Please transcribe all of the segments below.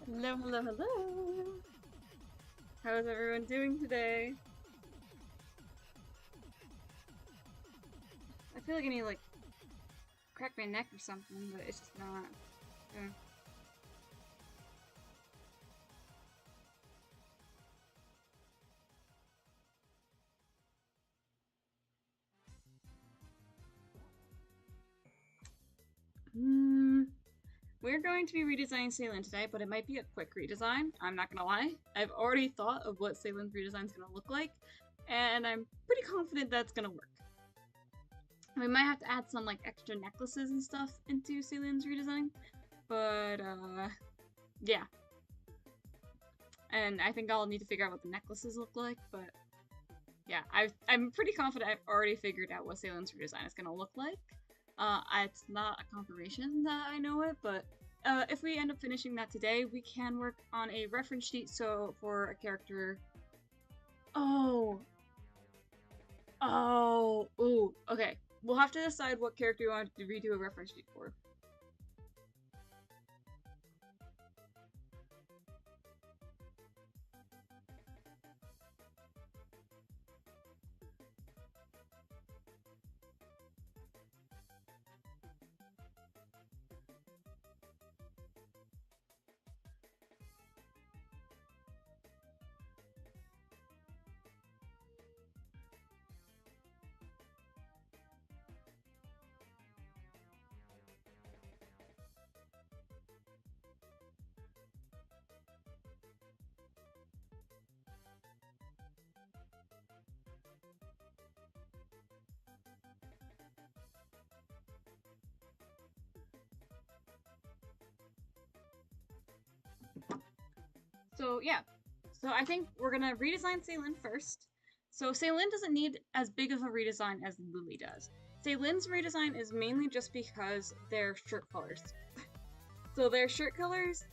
Hello, hello, hello! How is everyone doing today? I feel like I need to, like, crack my neck or something, but it's just not. We're going to be redesigning Salen today, but it might be a quick redesign. I'm not gonna lie. I've already thought of what Salen's redesign is gonna look like, and I'm pretty confident that's gonna work. We might have to add some like extra necklaces and stuff into Salen's redesign, but yeah. And I think I'll need to figure out what the necklaces look like, but yeah, I'm pretty confident I've already figured out what Salen's redesign is gonna look like. It's not a confirmation that I know it, but if we end up finishing that today, we can work on a reference sheet. So for a character, ooh, okay. We'll have to decide what character we want to redo a reference sheet for. So yeah, so I think we're gonna redesign Salen first. So Salen doesn't need as big of a redesign as Lily does. Salen's redesign is mainly just because they're shirt colors. So their shirt colors,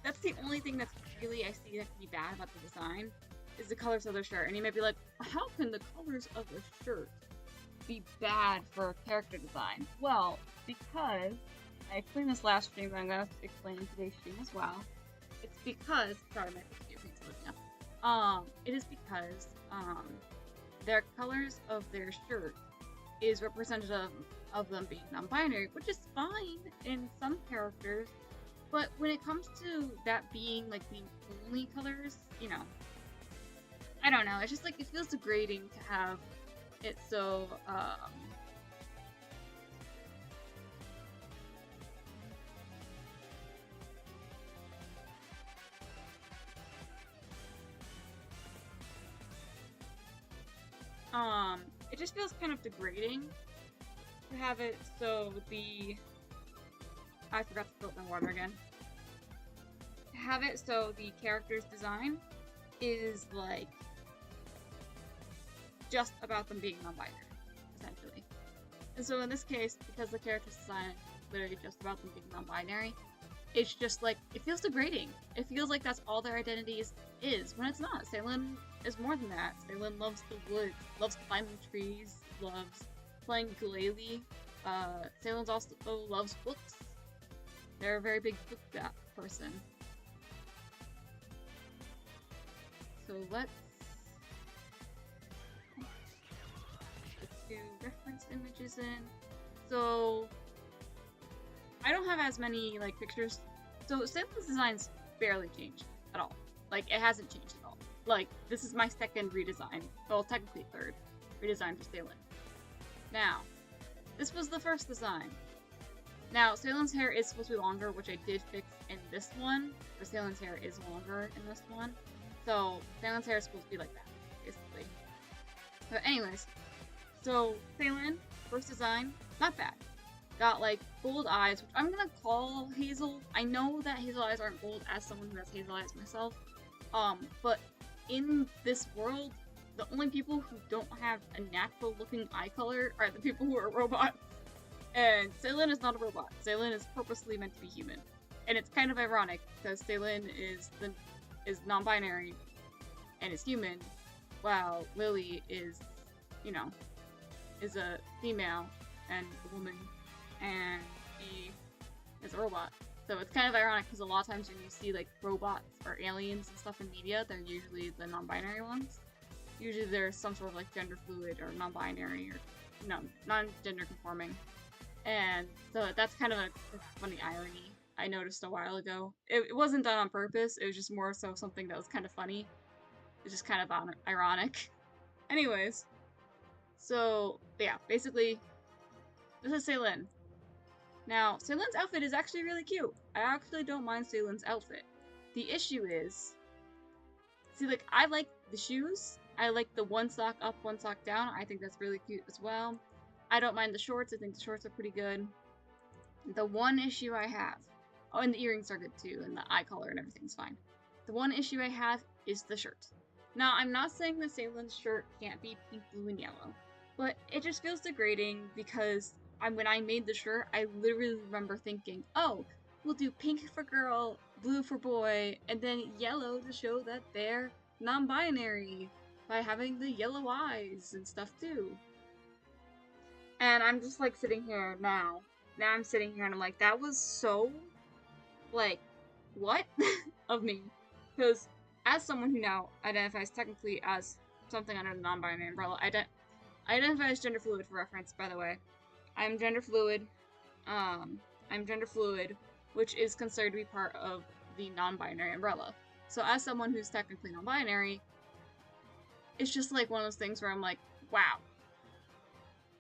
that's the only thing that's really I see that could be bad about the design, is the colors of their shirt. And you might be like, how can the colors of the shirt be bad for character design? Well, because I explained this last stream, but I'm gonna explain in today's stream as well. It's because, sorry, my earpiece is looking up. It is because, their colors of their shirt is representative of them being non-binary, which is fine in some characters, but when it comes to that being, like, the only colors, you know, I don't know, it's just, like, it feels degrading to have it so, it just feels kind of degrading to have it so I forgot to fill up my water again. To have it so the character's design is, like, just about them being non-binary, essentially. And so in this case, because the character's design is literally just about them being non-binary, it's just, like, it feels degrading. It feels like that's all their identity is when it's not. Salen is more than that. Salen loves the woods, loves climbing trees, loves playing ukulele. Salen also loves books. They're a very big book person. So let's do reference images in. So I don't have as many like pictures. So Salen's design's barely changed at all. Like, it hasn't changed at all. Like, this is my second redesign. Well, technically third redesign for Salen. Now, this was the first design. Now, Salen's hair is supposed to be longer, which I did fix in this one, but Salen's hair is longer in this one. So, Salen's hair is supposed to be like that, basically. But anyways, so Salen, first design, not bad. Got, like, gold eyes, which I'm gonna call hazel. I know that hazel eyes aren't gold as someone who has hazel eyes myself. But in this world, the only people who don't have a natural-looking eye color are the people who are robots. And Salen is not a robot. Salen is purposely meant to be human. And it's kind of ironic, because Salen is non-binary, and is human, while Lily is, you know, is a female and a woman, and she is a robot. So it's kind of ironic because a lot of times when you see like robots or aliens and stuff in media, they're usually the non-binary ones. Usually there's some sort of like gender fluid or non-binary or non-gender conforming. And so that's kind of a funny irony I noticed a while ago. It wasn't done on purpose, it was just more so something that was kind of funny. It's just kind of ironic. Anyways, so yeah, basically, this is Ceylin. Now, Ceylin's outfit is actually really cute. I actually don't mind Ceylin's outfit. The issue is, see, like, I like the shoes. I like the one sock up, one sock down. I think that's really cute as well. I don't mind the shorts. I think the shorts are pretty good. The one issue I have, oh, and the earrings are good too, and the eye color and everything's fine. The one issue I have is the shirt. Now, I'm not saying that Ceylin's shirt can't be pink, blue, and yellow, but it just feels degrading because when I made the shirt, I literally remember thinking, oh, we'll do pink for girl, blue for boy, and then yellow to show that they're non-binary by having the yellow eyes and stuff too. And I'm just like sitting here now. Now I'm sitting here and I'm like, that was so, like, what? of me. Because as someone who now identifies technically as something under the non-binary umbrella, I identify as gender fluid for reference, by the way. I'm gender fluid. I'm gender fluid, which is considered to be part of the non-binary umbrella. So as someone who's technically non-binary, it's just like one of those things where I'm like, wow.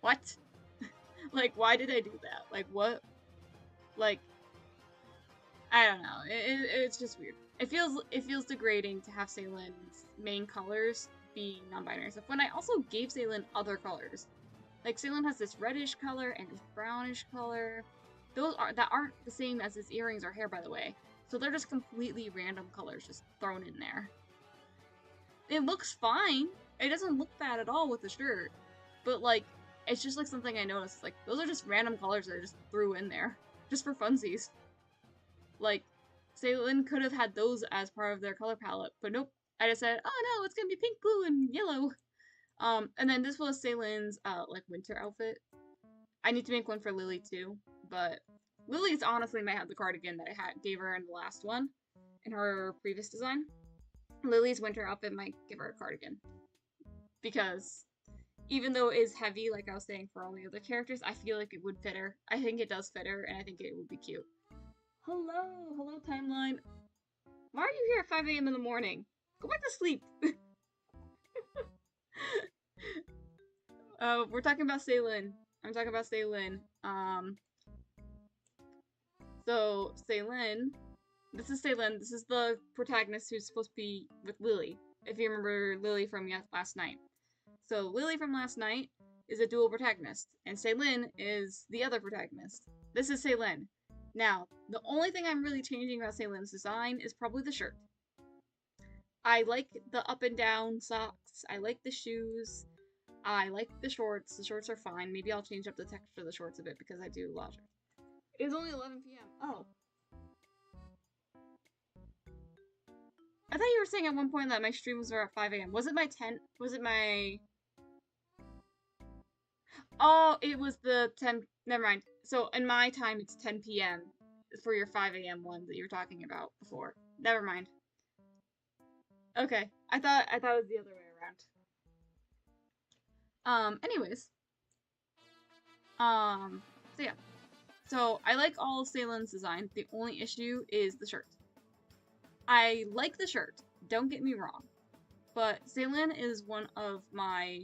What? Like, why did I do that? Like, what? Like, I don't know. It's just weird. It feels degrading to have Ceylin's main colors be non-binary stuff. When I also gave Ceylin other colors. Like, Ceylin has this reddish color and this brownish color. That aren't the same as his earrings or hair, by the way. So they're just completely random colors just thrown in there. It looks fine. It doesn't look bad at all with the shirt. But, like, it's just, like, something I noticed. Like, those are just random colors that I just threw in there. Just for funsies. Like, Ceylin could have had those as part of their color palette. But nope. I just said, oh no, it's gonna be pink, blue, and yellow. And then this was Ceylin's, like, winter outfit. I need to make one for Lily, too. But Lily's honestly might have the cardigan that I gave her in the last one. In her previous design. Lily's winter outfit might give her a cardigan. Because even though it is heavy, like I was saying for all the other characters, I feel like it would fit her. I think it does fit her, and I think it would be cute. Hello timeline. Why are you here at 5 a.m. in the morning? Go back to sleep. We're talking about Ceylin. I'm talking about Ceylin. So Ceylin, this is Ceylin. This is the protagonist who's supposed to be with Lily. If you remember Lily from last night. So Lily from last night is a dual protagonist, and Ceylin is the other protagonist. This is Ceylin. Now, the only thing I'm really changing about Ceylin's design is probably the shirt. I like the up and down socks. I like the shoes. I like the shorts. The shorts are fine. Maybe I'll change up the texture of the shorts a bit because I do a lot of shorts. It is only 11 p.m. Oh. I thought you were saying at one point that my streams were at 5 a.m. Was it my 10? Was it my... Oh, it was the 10... Never mind. So, in my time, it's 10 p.m. for your 5 a.m. one that you were talking about before. Never mind. Okay. I thought it was the other way around. Anyways. So yeah. So, I like all of Ceylin's design. The only issue is the shirt. I like the shirt. Don't get me wrong. But Ceylin is one of my...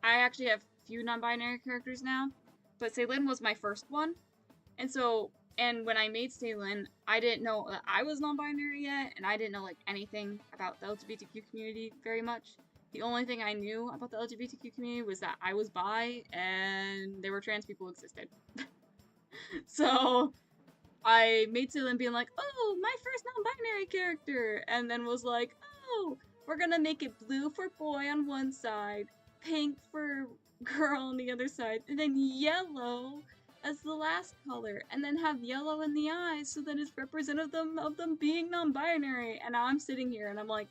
I actually have few non-binary characters now, but Ceylin was my first one, and when I made Ceylin, I didn't know that I was non-binary yet, and I didn't know, like, anything about the LGBTQ community very much. The only thing I knew about the LGBTQ community was that I was bi, and there were trans people existed. So, I made Ceylin being like, oh, my first non-binary character, and then was like, oh, we're gonna make it blue for boy on one side, pink for girl on the other side, and then yellow as the last color, and then have yellow in the eyes so that it's representative of them being non-binary. And now I'm sitting here and I'm like,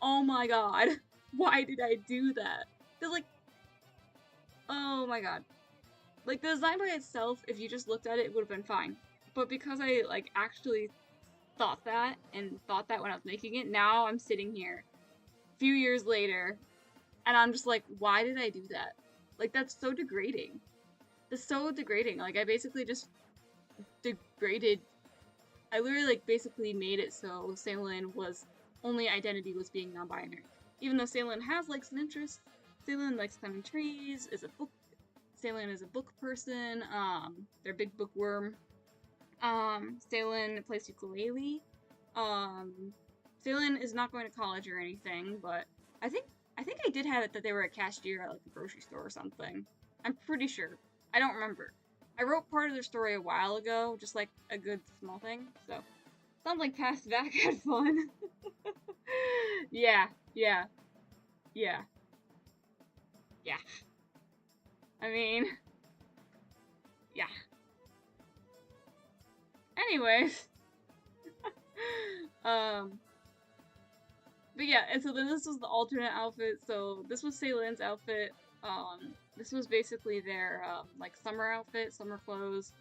oh my god, why did I do that? Cause like, oh my god. Like, the design by itself, if you just looked at it, it would have been fine. But because I, like, actually thought that, and thought that when I was making it, now I'm sitting here, a few years later, and I'm just like, why did I do that? Like, that's so degrading. That's so degrading. Like, I basically just degraded. I literally, like, basically made it so Sailin was, only identity was being non-binary. Even though Sailin has likes and interests, Sailin likes climbing trees, is a book Sailin is a book person. They're a big bookworm. Sailin plays ukulele. Sailin is not going to college or anything, but I think I did have it that they were a cashier at like a grocery store or something. I'm pretty sure. I don't remember. I wrote part of their story a while ago, just like a good small thing. So sounds like Past Back had fun. Yeah, yeah, yeah, yeah. I mean, yeah. Anyways, um, but yeah, and so then this was the alternate outfit. So this was Saylin's outfit. This was basically their like summer outfit, summer clothes.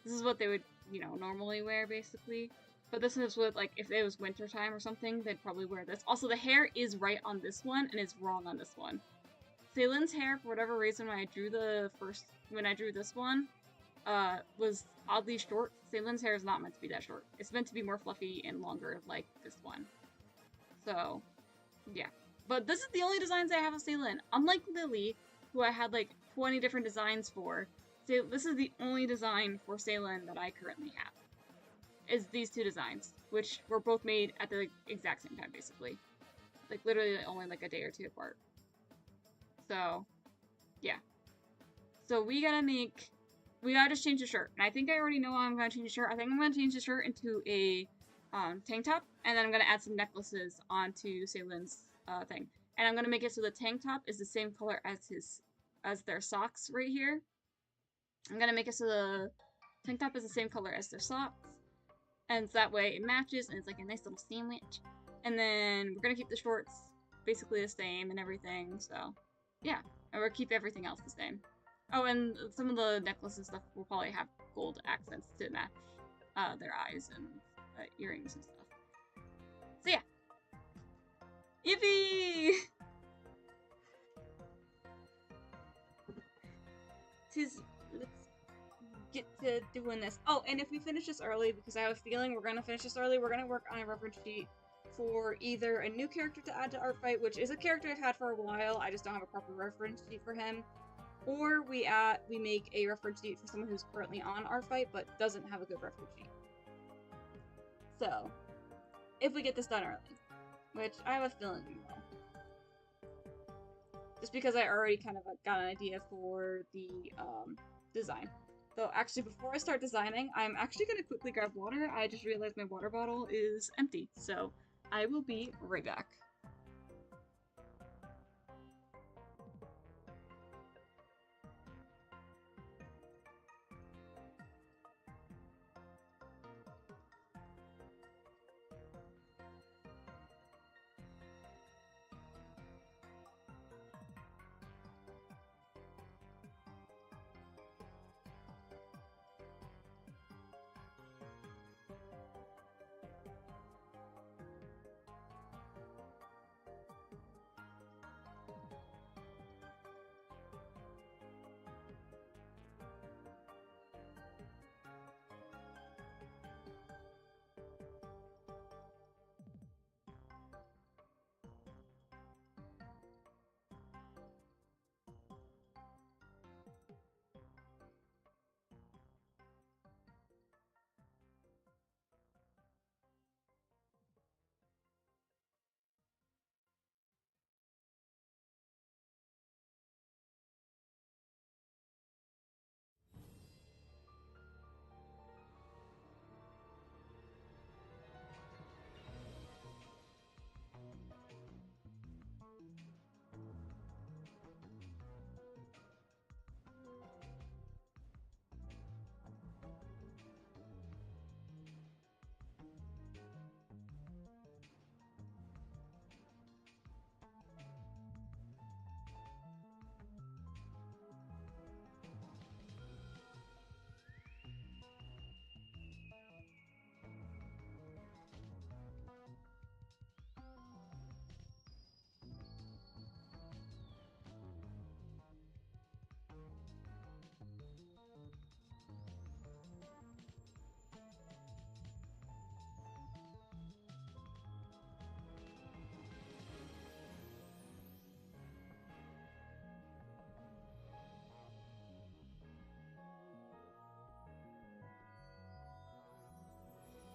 This is what they would, you know, normally wear basically. But this is what, like, if it was winter time or something, they'd probably wear this. Also, the hair is right on this one and it's wrong on this one. Saylin's hair, for whatever reason, when I drew this one, was oddly short. Saylin's hair is not meant to be that short. It's meant to be more fluffy and longer, like this one. So, yeah. But this is the only designs I have of Sailin. Unlike Lily, who I had like 20 different designs for, this is the only design for Sailin that I currently have. Is these two designs, which were both made at the exact same time, basically. Like, literally only like a day or two apart. So, yeah. So we gotta just change the shirt. And I think I already know how I'm gonna change the shirt. I think I'm gonna change the shirt into a tank top, and then I'm gonna add some necklaces onto Saylin's thing. And I'm gonna make it so the tank top is the same color as their socks right here. I'm gonna make it so the tank top is the same color as their socks. And so that way it matches and it's like a nice little sandwich. And then we're gonna keep the shorts basically the same and everything, so yeah. And we'll keep everything else the same. Oh, and some of the necklaces and stuff will probably have gold accents to match their eyes and earrings and stuff. So yeah. Yippee! Let's get to doing this. Oh, and if we finish this early, because I have a feeling we're gonna finish this early, we're gonna work on a reference sheet for either a new character to add to Art Fight, which is a character I've had for a while, I just don't have a proper reference sheet for him, or we make a reference sheet for someone who's currently on Art Fight but doesn't have a good reference sheet. So, if we get this done early, which I have a feeling we will. Just because I already kind of got an idea for the design. So actually, before I start designing, I'm actually going to quickly grab water. I just realized my water bottle is empty, so I will be right back.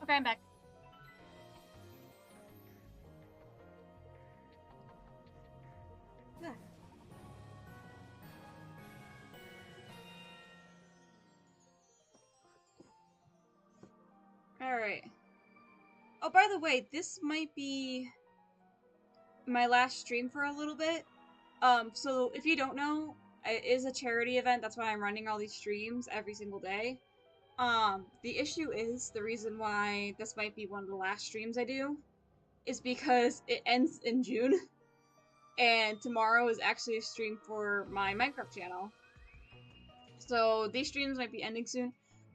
Okay, I'm back. Yeah. Alright. Oh, by the way, this might be my last stream for a little bit. So if you don't know, it is a charity event. That's why I'm running all these streams every single day. The issue is, the reason why this might be one of the last streams I do is because it ends in June. And tomorrow is actually a stream for my Minecraft channel. So these streams might be ending soon.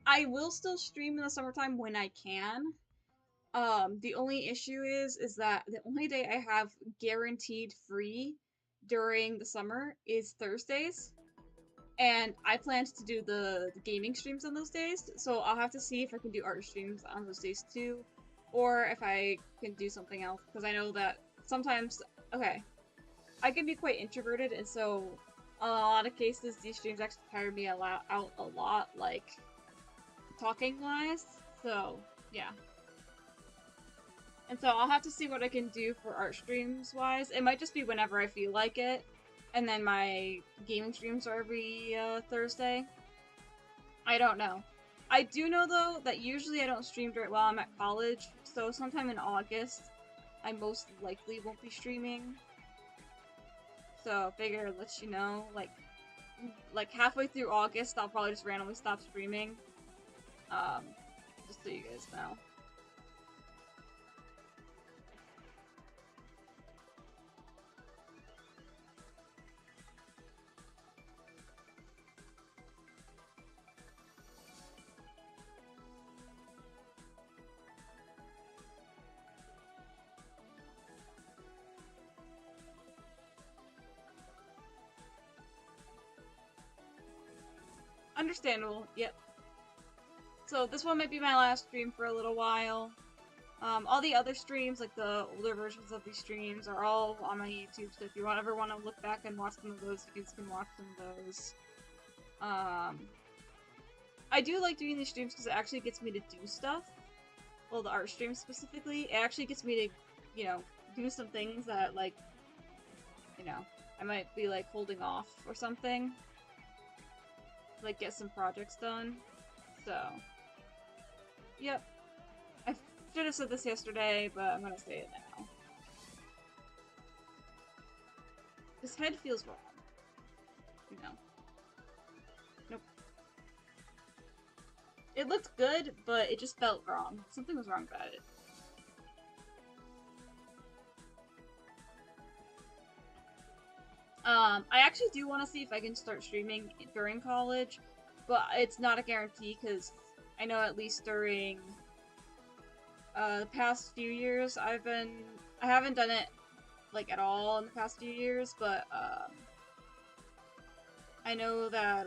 I will still stream in the summertime when I can. The only issue is that the only day I have guaranteed free during the summer is Thursdays. And I planned to do the gaming streams on those days, so I'll have to see if I can do art streams on those days too, or if I can do something else, because I know that sometimes, okay, I can be quite introverted, and so a lot of cases these streams actually tire me out a lot, like, talking-wise, so, yeah. And so I'll have to see what I can do for art streams-wise. It might just be whenever I feel like it. And then my gaming streams are every Thursday. I don't know. I do know, though, that usually I don't stream while I'm at college. So sometime in August, I most likely won't be streaming. So I figure I'd let you know. Like halfway through August, I'll probably just randomly stop streaming. Just so you guys know. Understandable, yep. So this one might be my last stream for a little while. All the other streams, like the older versions of these streams, are all on my YouTube, so if you ever want to look back and watch some of those, you can watch some of those. I do like doing these streams because it actually gets me to do stuff. Well, the art streams specifically, it actually gets me to, you know, do some things that, like, you know, I might be, like, holding off or something. Like, get some projects done. So, yep. I should have said this yesterday, but I'm gonna say it now. This head feels wrong. You know. Nope. It looked good, but it just felt wrong. Something was wrong about it. I actually do want to see if I can start streaming during college, but it's not a guarantee because I know at least during the past few years I haven't done it like at all in the past few years, but I know that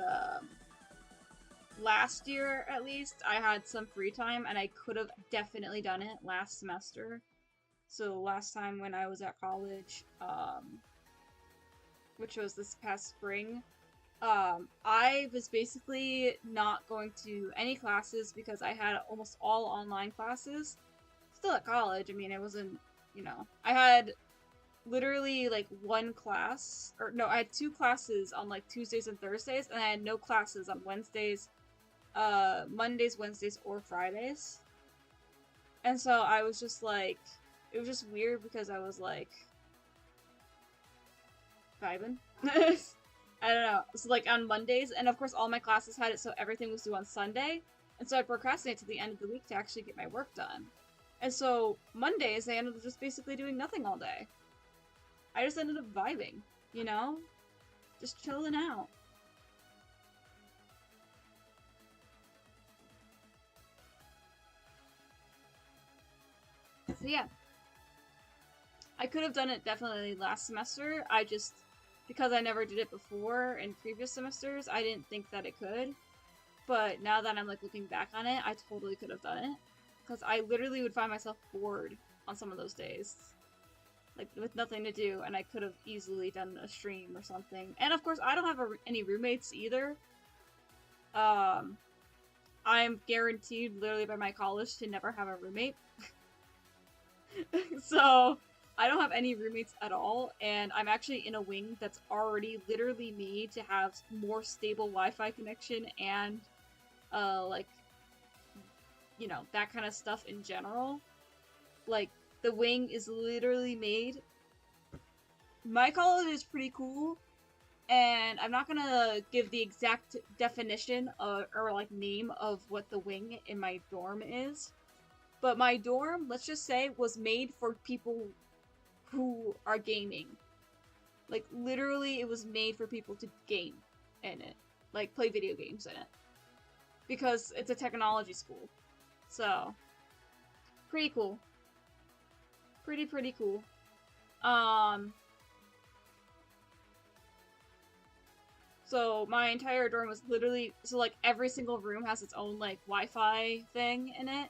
last year at least I had some free time and I could have definitely done it last semester. So last time when I was at college, which was this past spring, I was basically not going to any classes because I had almost all online classes. Still at college, I mean, it wasn't, you know, I had literally like one class, or no, I had two classes on like Tuesdays and Thursdays, and I had no classes on Wednesdays, Mondays, Wednesdays, or Fridays. And so I was just like, it was just weird because I was like, vibing. I don't know. So like on Mondays, and of course all my classes had it so everything was due on Sunday, and so I procrastinate to the end of the week to actually get my work done. And so Mondays I ended up just basically doing nothing all day. I just ended up vibing, you know? Just chilling out. So yeah. I could have done it definitely last semester. I just, because I never did it before in previous semesters, I didn't think that it could. But now that I'm like looking back on it, I totally could have done it. Because I literally would find myself bored on some of those days. Like, with nothing to do, and I could have easily done a stream or something. And of course, I don't have any roommates either. I'm guaranteed literally by my college to never have a roommate. So I don't have any roommates at all, and I'm actually in a wing that's already literally made to have more stable Wi-Fi connection and like, you know, that kind of stuff in general. Like, the wing is literally made. My college is pretty cool, and I'm not gonna give the exact definition or like name of what the wing in my dorm is, but my dorm, let's just say, was made for people who are gaming. Like, literally, it was made for people to game in it, like play video games in it, because it's a technology school. So pretty cool, pretty cool. Um, So my entire dorm was literally, so like every single room has its own like Wi-Fi thing in it,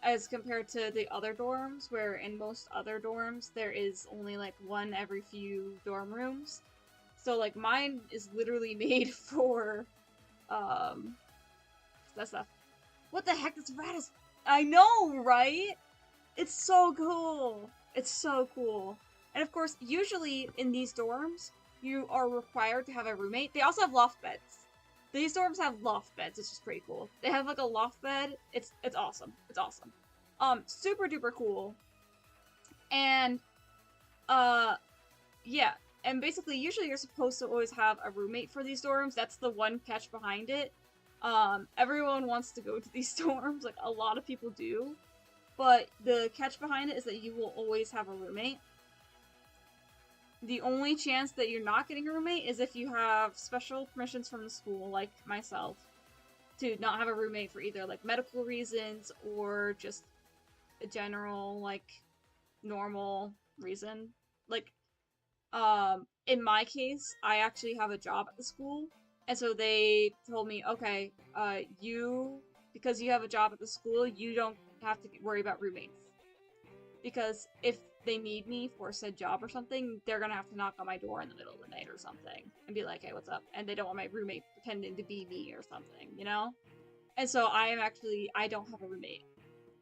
as compared to the other dorms, where in most other dorms there is only like one every few dorm rooms. So like mine is literally made for that stuff. What the heck? This rat is. I know, right? It's so cool. It's so cool. And of course, usually in these dorms, you are required to have a roommate. They also have loft beds. These dorms have loft beds, which is pretty cool. They have like a loft bed. It's awesome. It's awesome. Super duper cool. And yeah. And basically, usually you're supposed to always have a roommate for these dorms. That's the one catch behind it. Everyone wants to go to these dorms. Like, a lot of people do. But the catch behind it is that you will always have a roommate. The only chance that you're not getting a roommate is if you have special permissions from the school, like myself, to not have a roommate for either, like, medical reasons or just a general, like, normal reason. Like, in my case, I actually have a job at the school, and so they told me, okay, because you have a job at the school, you don't have to worry about roommates. Because if they need me for said job or something, they're gonna have to knock on my door in the middle of the night or something and be like, hey, what's up? And they don't want my roommate pretending to be me or something, you know? And so I don't have a roommate.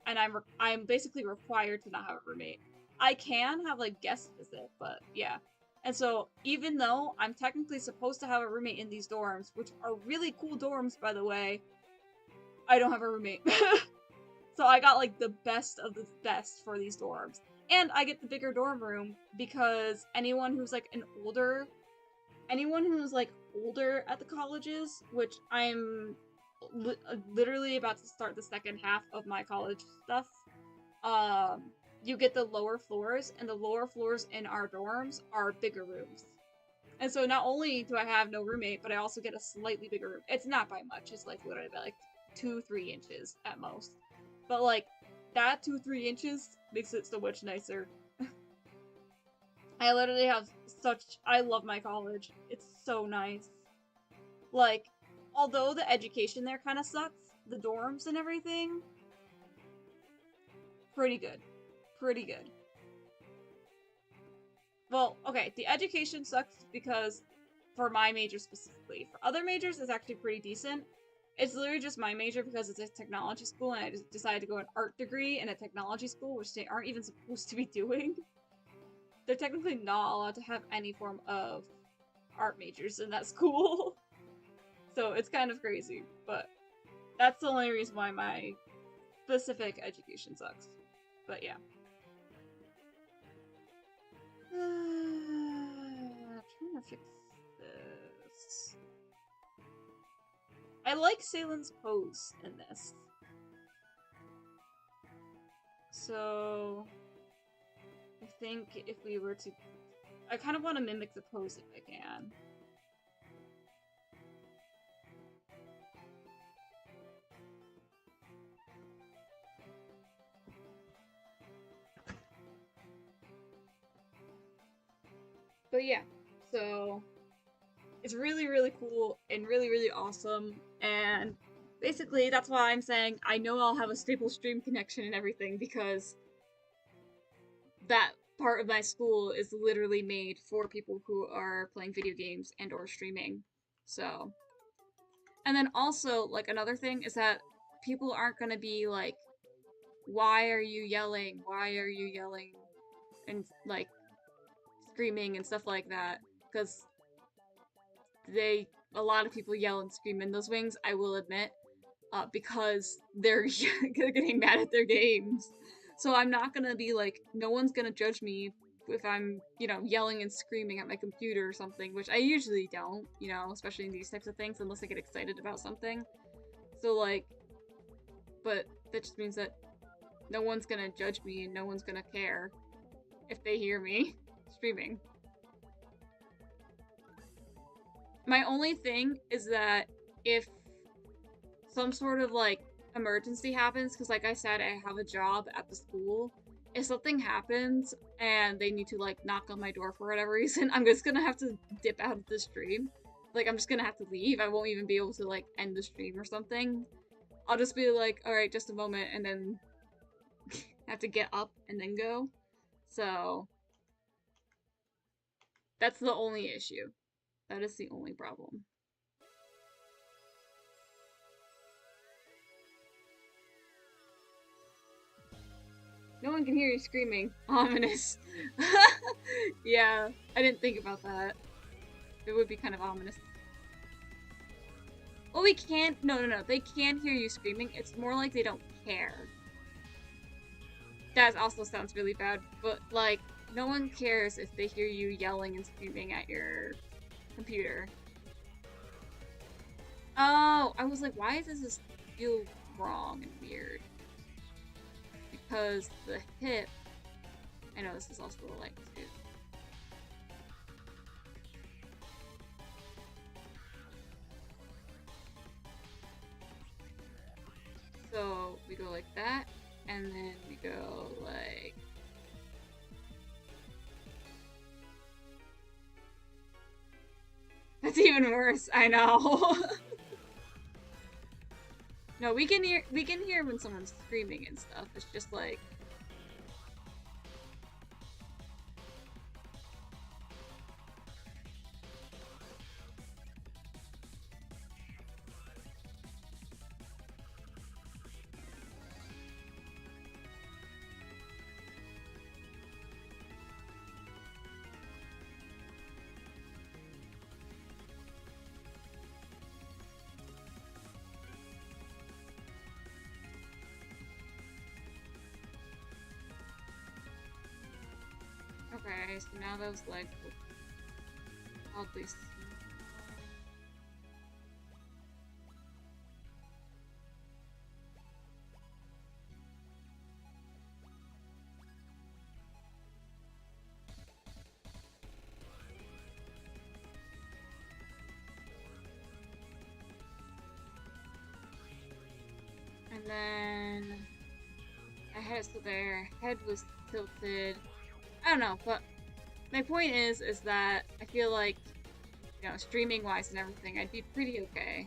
And I'm basically required to not have a roommate. I can have like guest visit, but yeah. And so even though I'm technically supposed to have a roommate in these dorms, which are really cool dorms by the way, I don't have a roommate. So I got like the best of the best for these dorms. And I get the bigger dorm room because anyone who's like older at the colleges, which I'm literally about to start the second half of my college stuff, you get the lower floors, and the lower floors in our dorms are bigger rooms. And so not only do I have no roommate, but I also get a slightly bigger room. It's not by much, it's like literally by like 2-3 inches at most. But like, that 2-3 inches makes it so much nicer. I literally have I love my college. It's so nice. Like, although the education there kind of sucks, the dorms and everything, pretty good. Pretty good. Well, okay, the education sucks because, for my major specifically. For other majors, it's actually pretty decent. It's literally just my major because it's a technology school, and I just decided to go an art degree in a technology school, which they aren't even supposed to be doing. They're technically not allowed to have any form of art majors in that school. So it's kind of crazy, but that's the only reason why my specific education sucks. But yeah. Trying to fix this. I like Salen's pose in this. So I think if we were to... I kind of want to mimic the pose if I can. But yeah, so it's really, really cool and really, really awesome. And basically, that's why I'm saying I know I'll have a stable stream connection and everything, because that part of my school is literally made for people who are playing video games and or streaming. So, and then also, like, another thing is that people aren't gonna be like, why are you yelling? Why are you yelling? And like screaming and stuff like that. Because a lot of people yell and scream in those wings, I will admit, because they're getting mad at their games. So I'm not gonna be like, no one's gonna judge me if I'm, yelling and screaming at my computer or something, which I usually don't, especially in these types of things, unless I get excited about something. So like, but that just means that no one's gonna judge me and no one's gonna care if they hear me screaming. My only thing is that if some sort of like emergency happens, because like I said, I have a job at the school. If something happens and they need to like knock on my door for whatever reason, I'm just gonna have to dip out of the stream. Like I'm just gonna have to leave. I won't even be able to like end the stream or something. I'll just be like, alright, just a moment, and then have to get up and then go. So that's the only issue. That is the only problem. No one can hear you screaming. Ominous. Yeah, I didn't think about that. It would be kind of ominous. Oh, we can't. No. They can hear you screaming. It's more like they don't care. That also sounds really bad, but like, no one cares if they hear you yelling and screaming at your computer. Oh, I was like, why does this feel wrong and weird? Because the hip. I know this is also a light too. So we go like that, and then we go like. That's even worse. I know. No, we can hear when someone's screaming and stuff. It's just like. Okay, so now those legs will probably see. And then I had it so their head was tilted. I don't know, but my point is that I feel like, streaming wise and everything, I'd be pretty okay.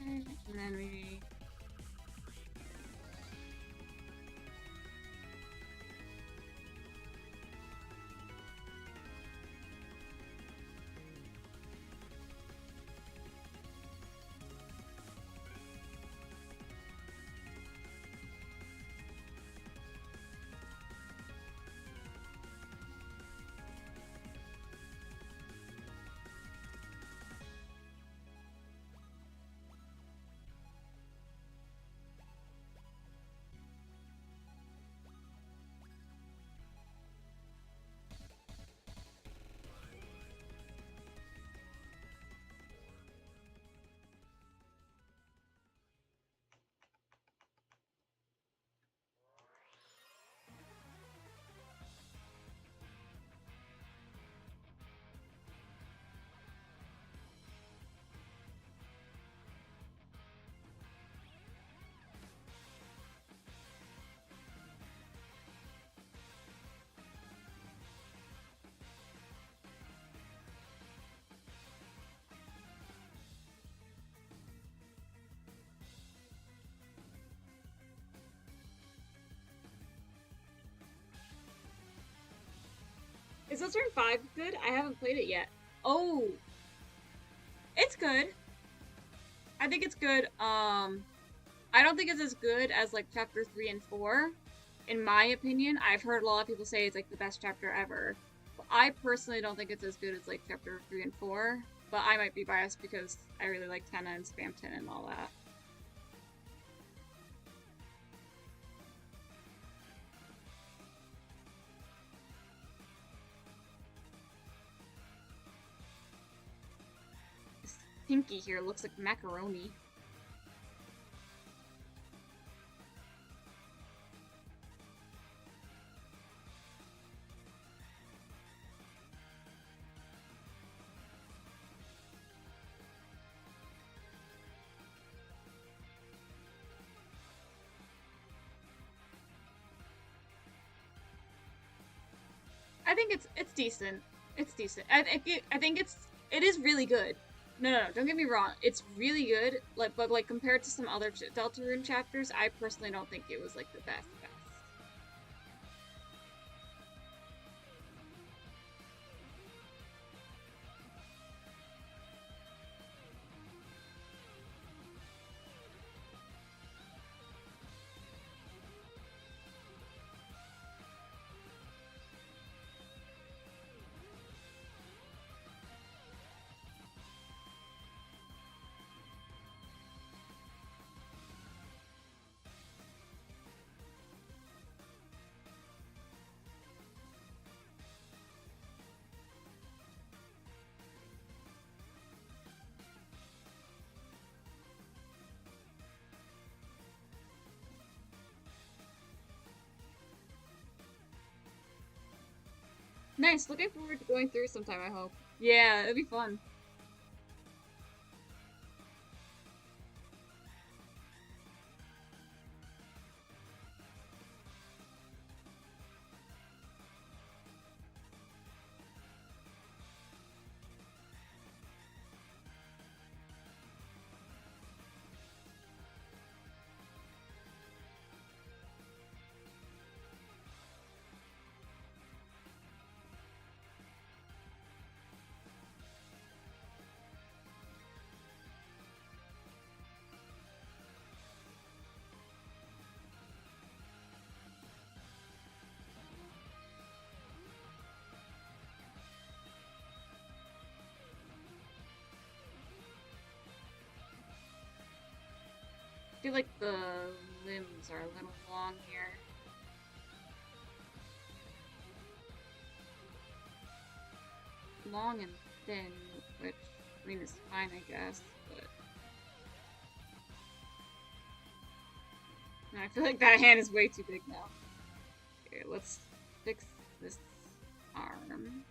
And then we. Turn 5 good? I haven't played it yet. Oh, it's good. I think it's good. I don't think it's as good as like chapter 3 and 4. In my opinion, I've heard a lot of people say it's like the best chapter ever. But I personally don't think it's as good as like chapter 3 and 4. But I might be biased because I really like Tenna and Spamton and all that. This pinky here looks like macaroni. I think it's decent. It's decent. I think it is really good. No, don't get me wrong. It's really good. Like, but like compared to some other Deltarune chapters, I personally don't think it was like the best. Nice. Looking forward to going through sometime. I hope. Yeah, it'll be fun. I feel like the limbs are a little long here. Long and thin, which, I mean, is fine, I guess, but... I feel like that hand is way too big now. Okay, let's fix this arm.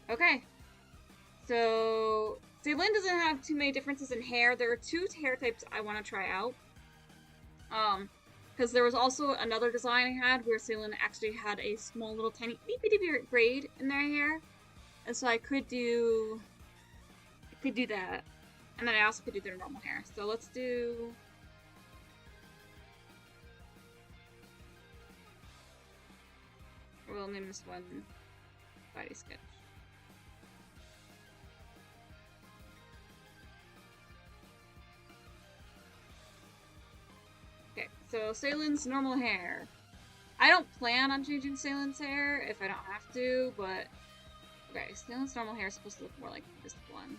Okay. So, Ceylin doesn't have too many differences in hair. There are two hair types I want to try out. Because there was also another design I had where Ceylin actually had a small little tiny itty-bitty braid in their hair. And so I could do that. And then I also could do their normal hair. So let's do... We'll name this one Body Sketch. Okay, so Saylin's normal hair. I don't plan on changing Saylin's hair if I don't have to, but... Okay, Saylin's normal hair is supposed to look more like this one.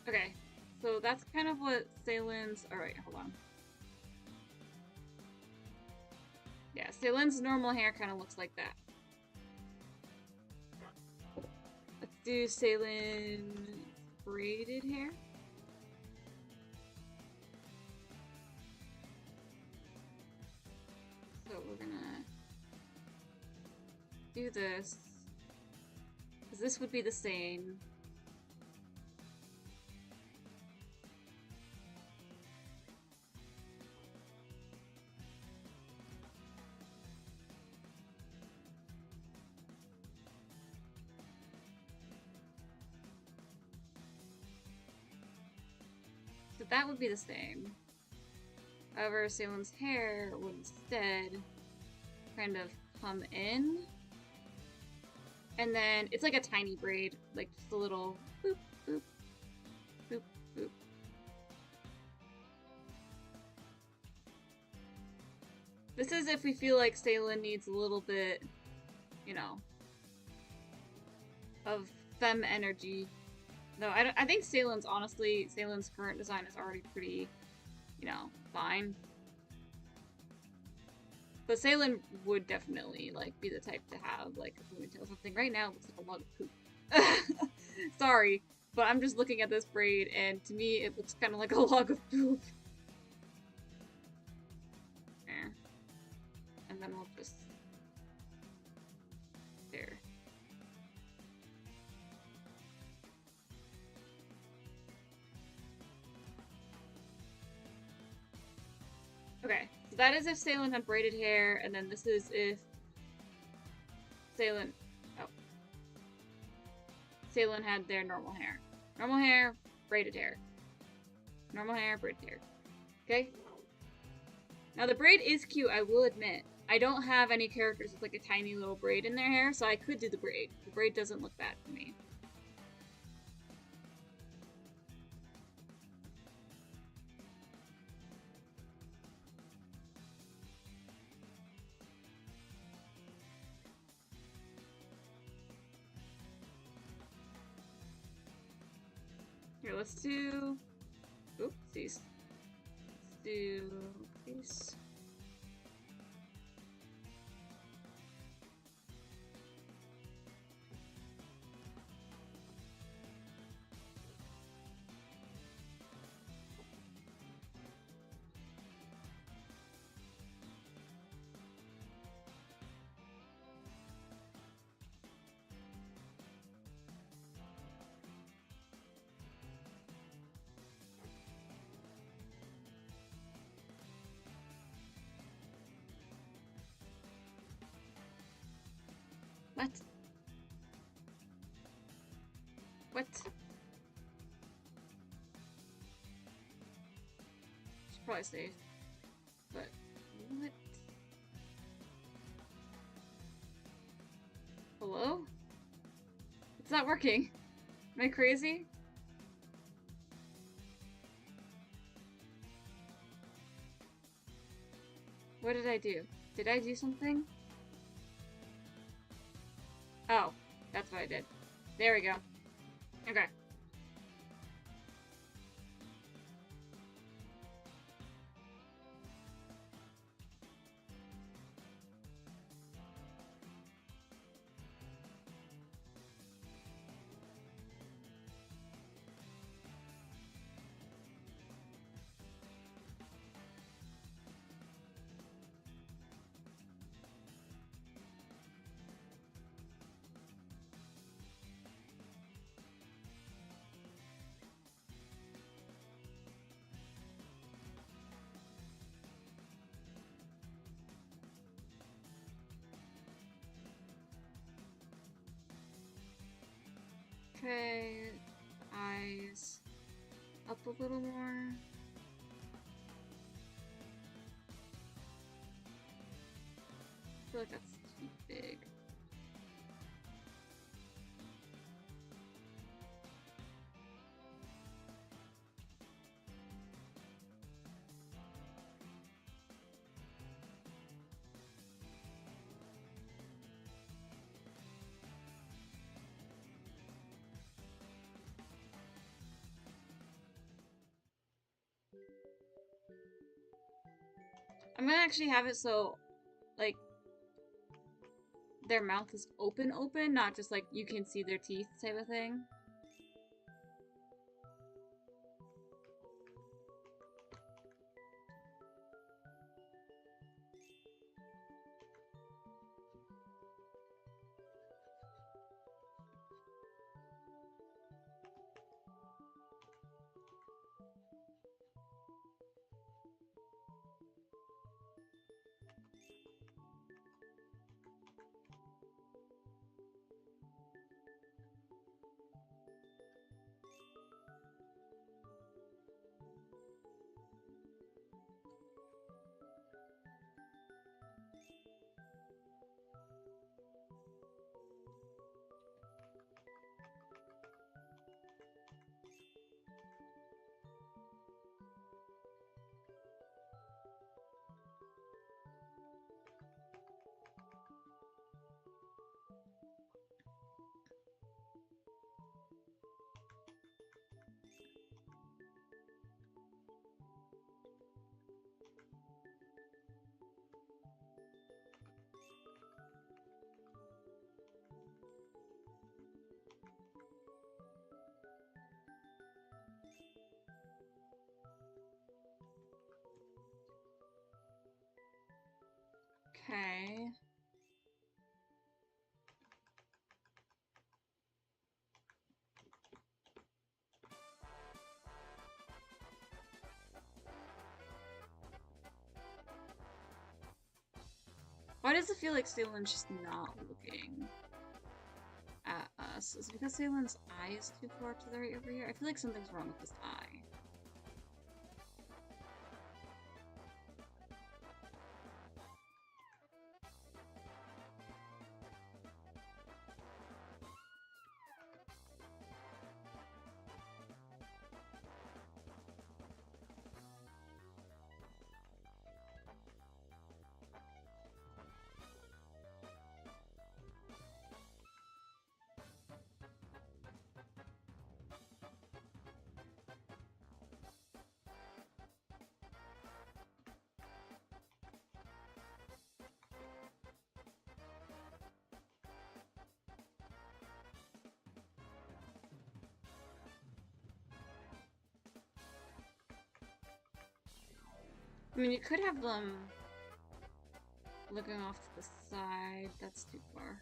Okay, so that's kind of what Saylin's. Alright, hold on. Yeah, Saylin's normal hair kind of looks like that. Let's do Saylin's braided hair. So we're gonna do this, because this would be the same. So that would be the same. However, Salem's hair would instead kind of come in. And then it's like a tiny braid, like just a little boop, boop, boop, boop. This is if we feel like Salem needs a little bit, you know, of femme energy. No, I think Salem's, honestly, Salem's current design is already pretty, you know, fine. But Salem would definitely, like, be the type to have, like, a ponytail or something. Right now, it looks like a log of poop. Sorry, but I'm just looking at this braid, and to me, it looks kind of like a log of poop. There. And then we'll just... There. Okay, so that is if Salem had braided hair, and then this is if Salem... Oh. Salem had their normal hair. Normal hair, braided hair. Normal hair, braided hair. Okay? Now the braid is cute, I will admit. I don't have any characters with like a tiny little braid in their hair, so I could do the braid. The braid doesn't look bad to me. Here, let's do... Oopsies. Let's do these. What? What? Should probably save. But what? Hello? It's not working. Am I crazy? What did I do? Did I do something? Oh, that's what I did. There we go. Okay. Okay, eyes up a little more. I feel like that's too big. I'm gonna actually have it so, like, their mouth is open, not just like you can see their teeth type of thing. Okay. Why does it feel like Salen's just not looking at us? Is it because Salen's eye is too far to the right over here? I feel like something's wrong with his eye. I mean, you could have them looking off to the side. That's too far.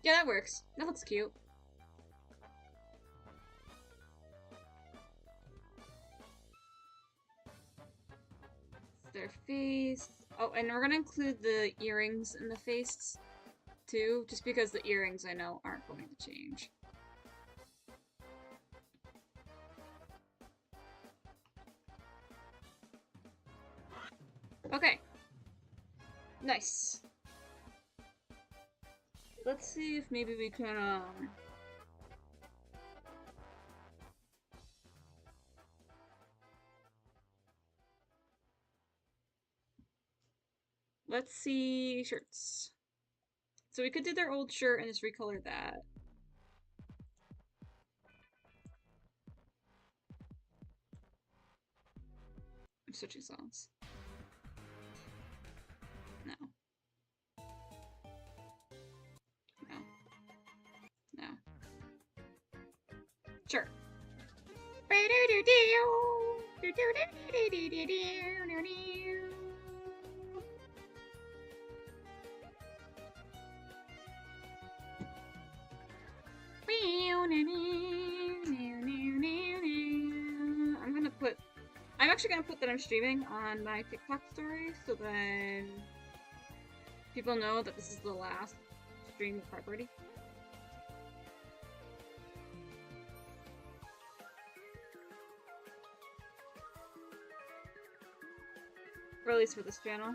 Yeah, that works. That looks cute. It's their face. Oh, and we're gonna include the earrings in the face, too, just because the earrings, I know, aren't going to change. Okay. Nice. Let's see if maybe we can, let's see shirts. So we could do their old shirt and just recolor that. I'm switching songs. No. No. No. Sure. I'm actually gonna put that I'm streaming on my TikTok story so then people know that this is the last stream of Card Party. Or at least for this channel.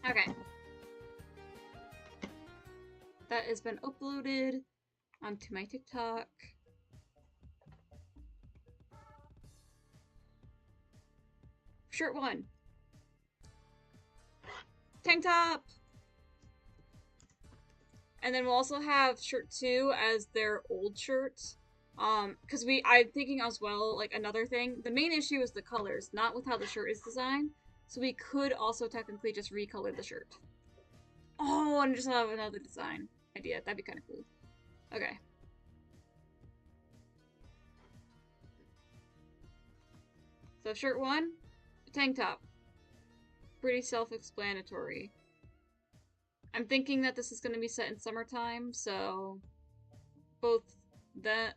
Okay. That has been uploaded onto my TikTok. Shirt 1. Tank top! And then we'll also have shirt 2 as their old shirt. Because I'm thinking as well, like another thing, the main issue is the colors, not with how the shirt is designed. So we could also technically just recolor the shirt. Oh, and just have another design idea. That'd be kind of cool. Okay. So shirt 1, tank top. Pretty self-explanatory. I'm thinking that this is going to be set in summertime, so both them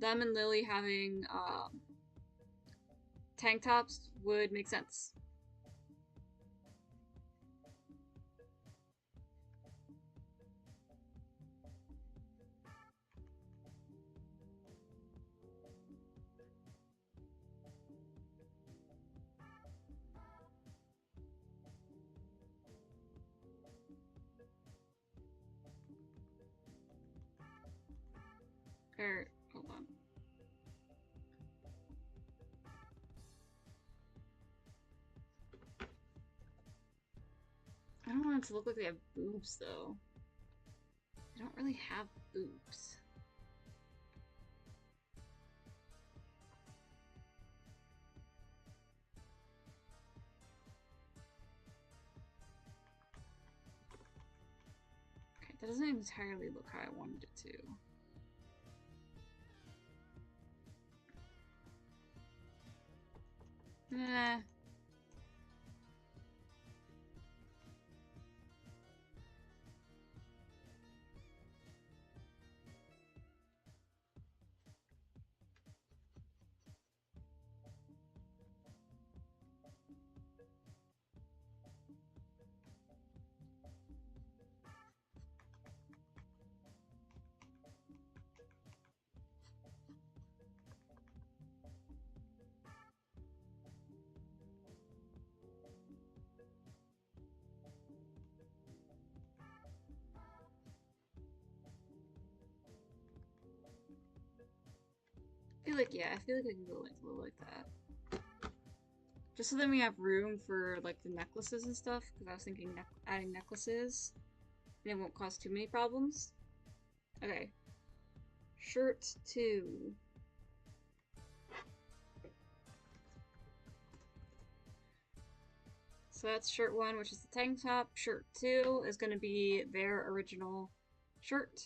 and Lily having tank tops would make sense. Hold on. I don't want it to look like they have boobs, though. They don't really have boobs. Okay, that doesn't entirely look how I wanted it to. Nah. I feel like I can go like a little like that. Just so then we have room for like the necklaces and stuff, because I was thinking adding necklaces, and it won't cause too many problems. Okay. Shirt 2. So that's shirt 1, which is the tank top. Shirt 2 is going to be their original shirt.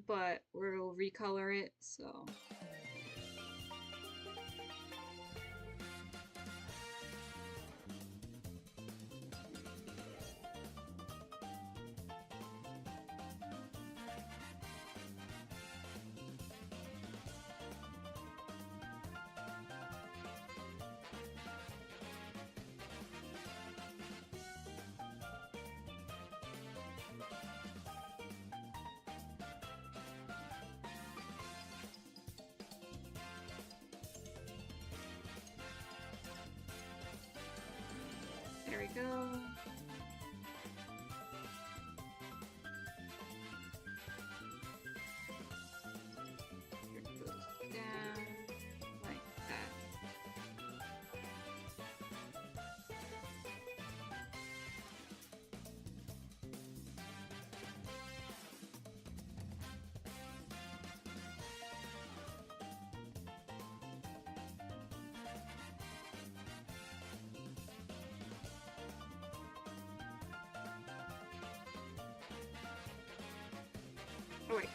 But we'll recolor it, so... There we go. Here it goes down like that. Oh wait.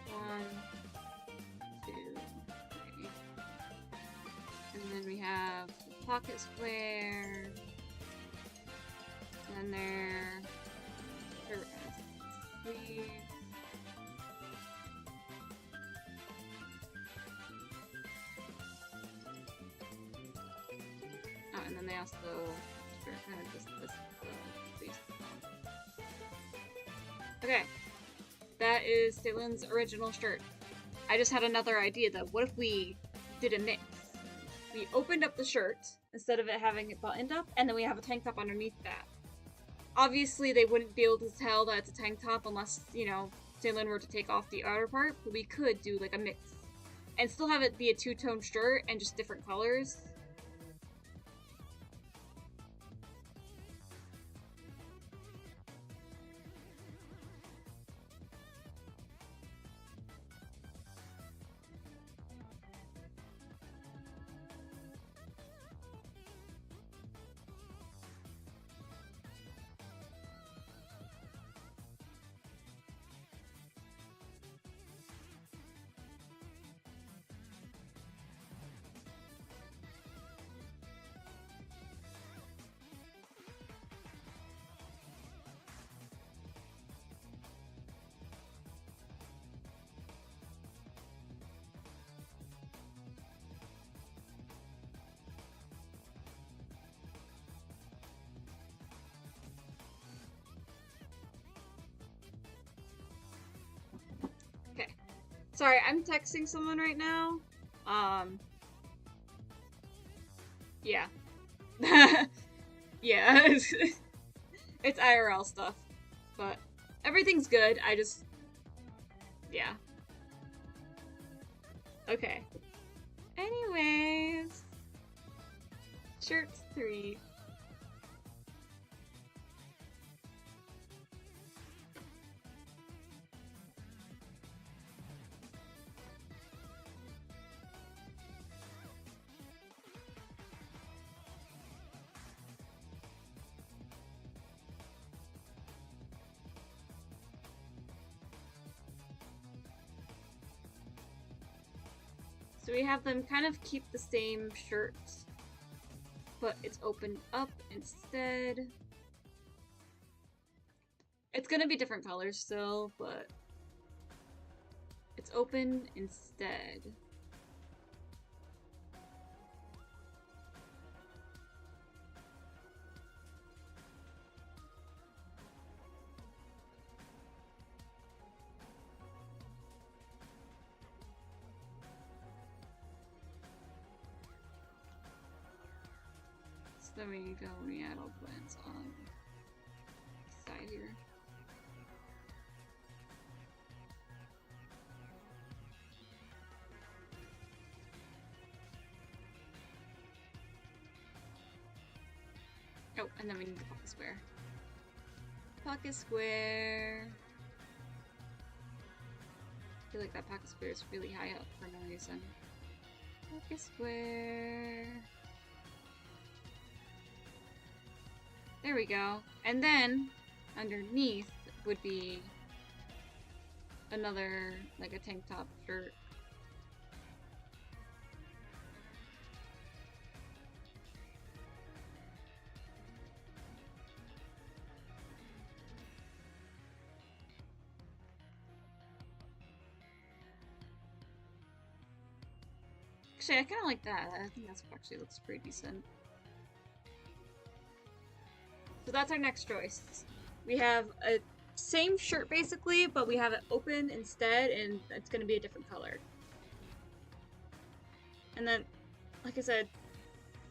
1, 2, 3. And then we have the pocket square. And then there. Sleeve. Oh, and then they also kind of just this these. Okay, that is Saylin's original shirt. I just had another idea though. What if we did a mix. We opened up the shirt instead of it having it buttoned up, and then we have a tank top underneath that. Obviously, they wouldn't be able to tell that it's a tank top unless, you know, Celine were to take off the outer part, but we could do like a mix and still have it be a two-tone shirt and just different colors. Okay. Sorry, I'm texting someone right now. Yeah. Yeah. It's IRL stuff. But everything's good. I just... Yeah. Okay. Anyways. Shirts 3. So we have them kind of keep the same shirt, but it's opened up instead. It's gonna be different colors still, but it's open instead. So then we go and add all blends on the side here. Oh, and then we need the pocket square. Pocket square. I feel like that pocket square is really high up for no reason. Pocket square. There we go. And then underneath would be another, like a tank top shirt. Actually, I kind of like that. I think that's actually looks pretty decent. So that's our next choice. We have a same shirt basically, but we have it open instead, and it's going to be a different color. And then, like I said,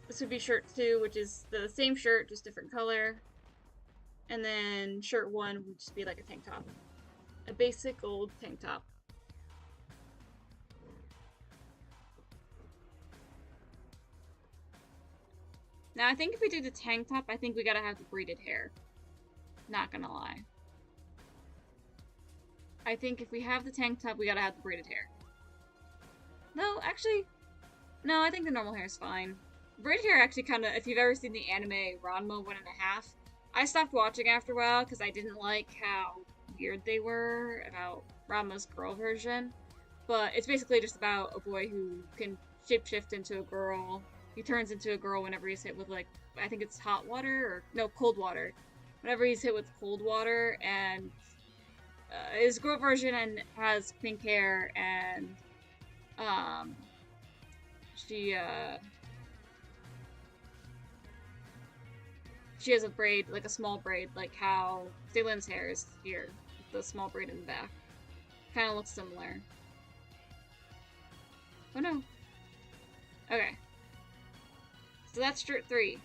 this would be shirt 2, which is the same shirt, just different color. And then shirt 1 would just be like a tank top. A basic old tank top. Now, I think if we do the tank top, I think we gotta have the braided hair. Not gonna lie. I think if we have the tank top, we gotta have the braided hair. No, actually, no, I think the normal hair is fine. Braided hair actually kind of, if you've ever seen the anime Ranma 1.5, I stopped watching after a while because I didn't like how weird they were about Ranma's girl version. But it's basically just about a boy who can shapeshift into a girl. He turns into a girl whenever he's hit with, like, I think it's hot water, or, no, cold water. Whenever he's hit with cold water, and his girl version and has pink hair, and, she has a braid, like a small braid, like how Celine's hair is here, with the small braid in the back. Kind of looks similar. Oh no. Okay. So that's shirt 3.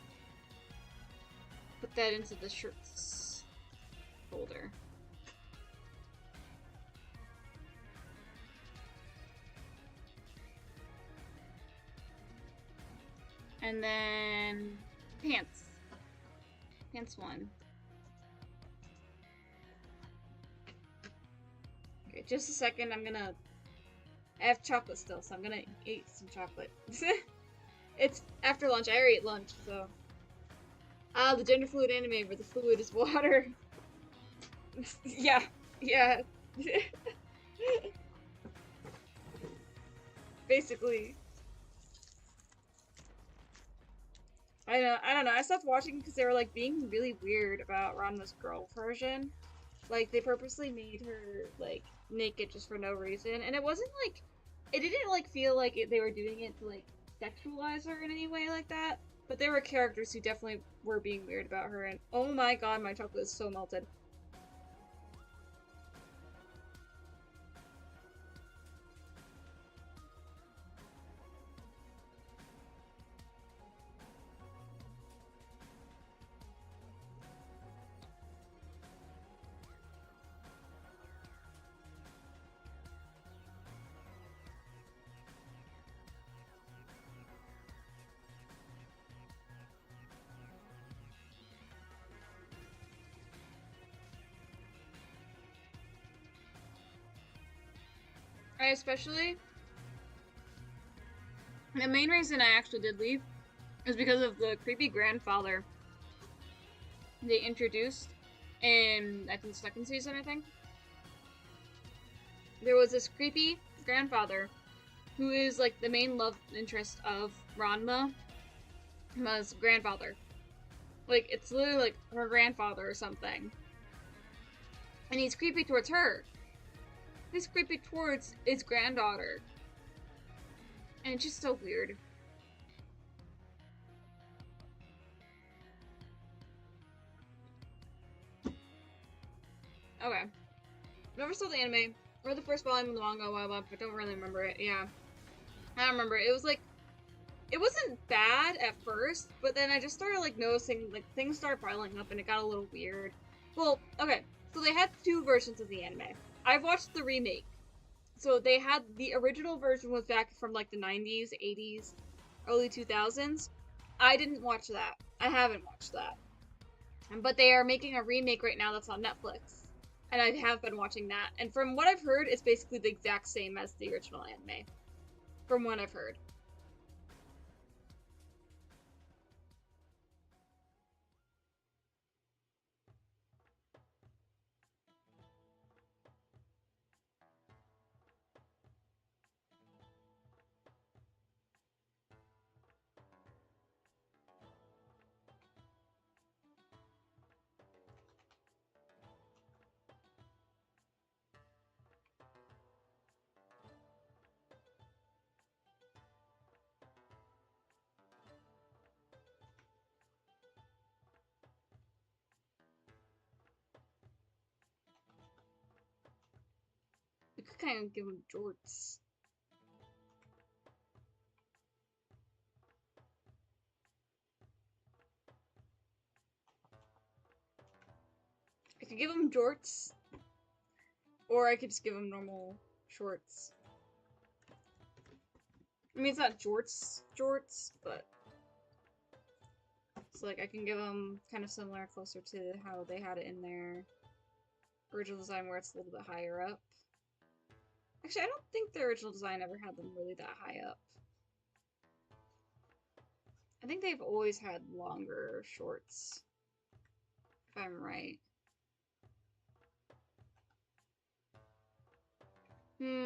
Put that into the shirts folder. And then pants. Pants 1. Okay, just a second. I have chocolate still, so I'm gonna eat some chocolate. It's after lunch. I already ate lunch, so. Ah, the gender fluid anime where the fluid is water. Yeah, yeah. Basically. I don't know. I stopped watching because they were like being really weird about Ranma's girl version. Like they purposely made her like naked just for no reason, and it wasn't like it didn't like feel like they were doing it to like sexualize her in any way like that. But there were characters who definitely were being weird about her, and oh my god, my chocolate is so melted. I especially the main reason I actually did leave is because of the creepy grandfather they introduced in I think the second season. I think there was this creepy grandfather who is like the main love interest of Ranma's grandfather. Like it's literally like her grandfather or something, and he's creepy towards her. He's creepy towards his granddaughter, and it's just so weird. Okay, never saw the anime or the first volume of the manga a while back, but don't really remember it. Yeah, I don't remember. It was like it wasn't bad at first, but then I just started like noticing like things started piling up and it got a little weird. Well, okay, so they had 2 versions of the anime. I've watched the remake. So they had the original version was back from like the 90s, 80s, early 2000s. I didn't watch that. I haven't watched that. But they are making a remake right now that's on Netflix. And I have been watching that. And from what I've heard, it's basically the exact same as the original anime. From what I've heard. We could kind of give them jorts. I could give them jorts. Or I could just give them normal shorts. I mean, it's not jorts, but it's like I can give them kind of similar, closer to how they had it in their original design, where it's a little bit higher up. Actually, I don't think the original design ever had them really that high up. I think they've always had longer shorts, if I'm right.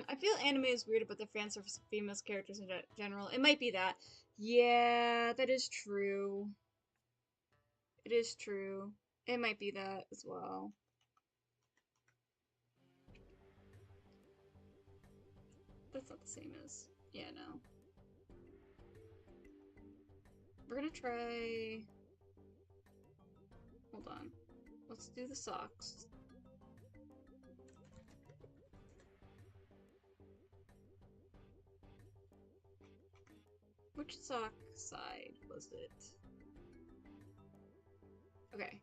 I feel anime is weird about the fan service of female characters in general. It might be that. Yeah, that is true. It is true. It might be that as well. That's not the same as. Yeah, no. We're gonna try. Hold on. Let's do the socks. Which sock side was it? Okay,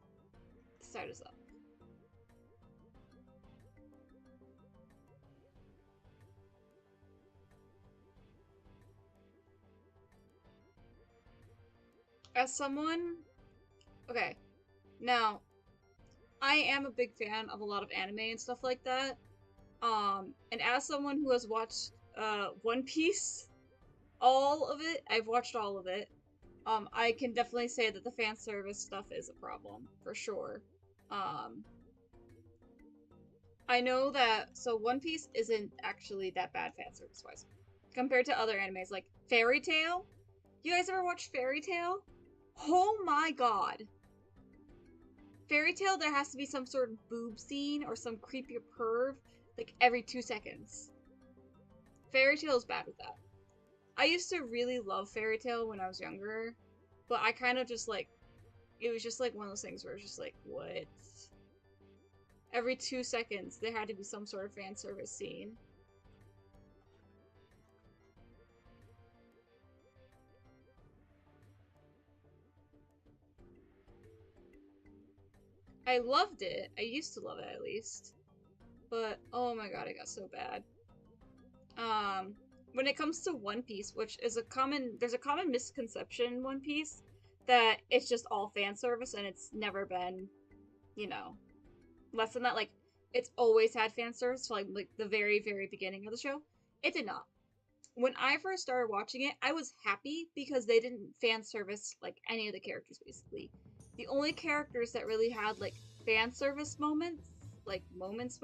this side is up. As someone, okay, now I am a big fan of a lot of anime and stuff like that. And as someone who has watched One Piece, all of it, I've watched all of it. I can definitely say that the fan service stuff is a problem for sure. Um, I know that so One Piece isn't actually that bad fan service wise compared to other animes like Fairy Tail. You guys ever watch Fairy Tail? Oh my god. Fairy Tail, there has to be some sort of boob scene or some creepy perv like every 2 seconds. Fairy Tail is bad with that. I used to really love Fairy Tail when I was younger, but I kind of just like it was just like one of those things where it's just like, what? Every 2 seconds there had to be some sort of fan service scene. I loved it. I used to love it at least. But oh my god, it got so bad. When it comes to One Piece, which is there's a common misconception in One Piece that it's just all fan service and it's never been, you know, less than that. Like it's always had fan service to like the very very beginning of the show. It did not. When I first started watching it, I was happy because they didn't fan service like any of the characters basically. The only characters that really had like fan service moments, like moments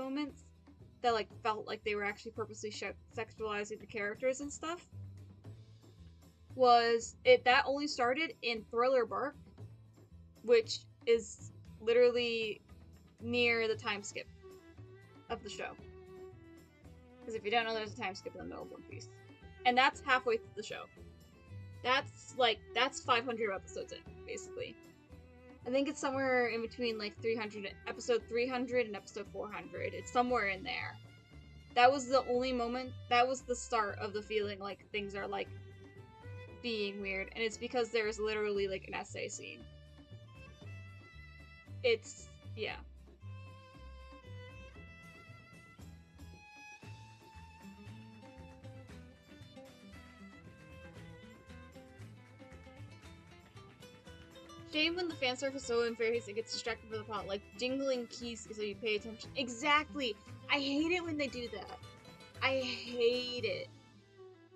that like felt like they were actually purposely sexualizing the characters and stuff was it that only started in Thriller Bark, which is literally near the time skip of the show. Because if you don't know, there's a time skip in the middle of One Piece. And that's halfway through the show. That's 500 episodes in, basically. I think it's somewhere in between like episode 300 and episode 400. It's somewhere in there. That was the only moment, that was the start of the feeling like things are like being weird. And it's because there's literally like an essay scene. It's, yeah. Shame when the fan service is so unfair, it gets distracted from the plot, like jingling keys so you pay attention. Exactly! I hate it when they do that. I hate it.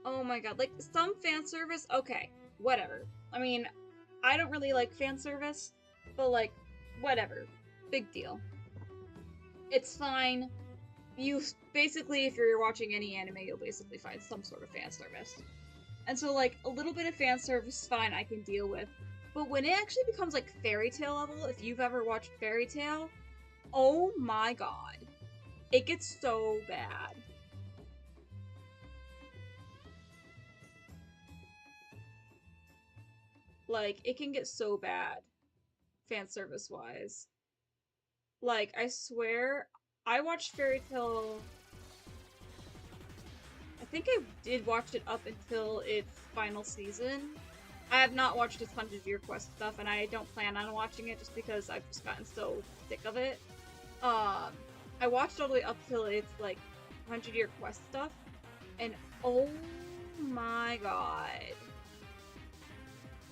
Oh my god, like, some fan service, okay, whatever. I mean, I don't really like fan service, but like, whatever. Big deal. It's fine. You, basically, if you're watching any anime, you'll basically find some sort of fan service. And so, like, a little bit of fan service is fine, I can deal with. But when it actually becomes like Fairy Tail level, if you've ever watched Fairy Tail, oh my god. It gets so bad. Like, it can get so bad, fan service wise. Like, I swear, I watched Fairy Tail. I think I did watch it up until its final season. I have not watched its 100-Year Quest stuff, and I don't plan on watching it just because I've just gotten so sick of it. I watched all the way up till its, like, 100-Year Quest stuff, and oh my god.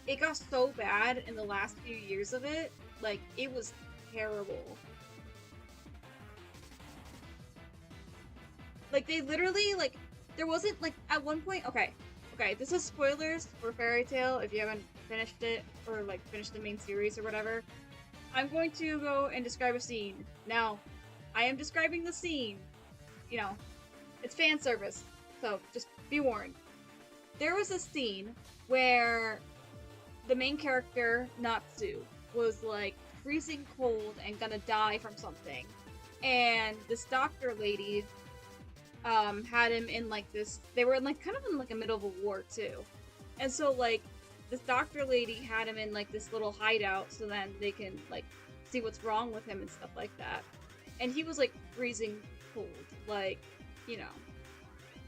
It got so bad in the last few years of it, like, it was terrible. Like, they literally, like, there wasn't, like, at one point, okay, this is spoilers for Fairy Tail if you haven't finished it, or, like, finished the main series or whatever. I'm going to go and describe a scene. Now, I am describing the scene. You know, it's fan service, so just be warned. There was a scene where the main character, Natsu, was, like, freezing cold and gonna die from something. And this doctor lady had him in like this, they were like kind of in like a middle of a war too, and so like this doctor lady had him in like this little hideout so then they can like see what's wrong with him and stuff like that, and he was like freezing cold, like, you know,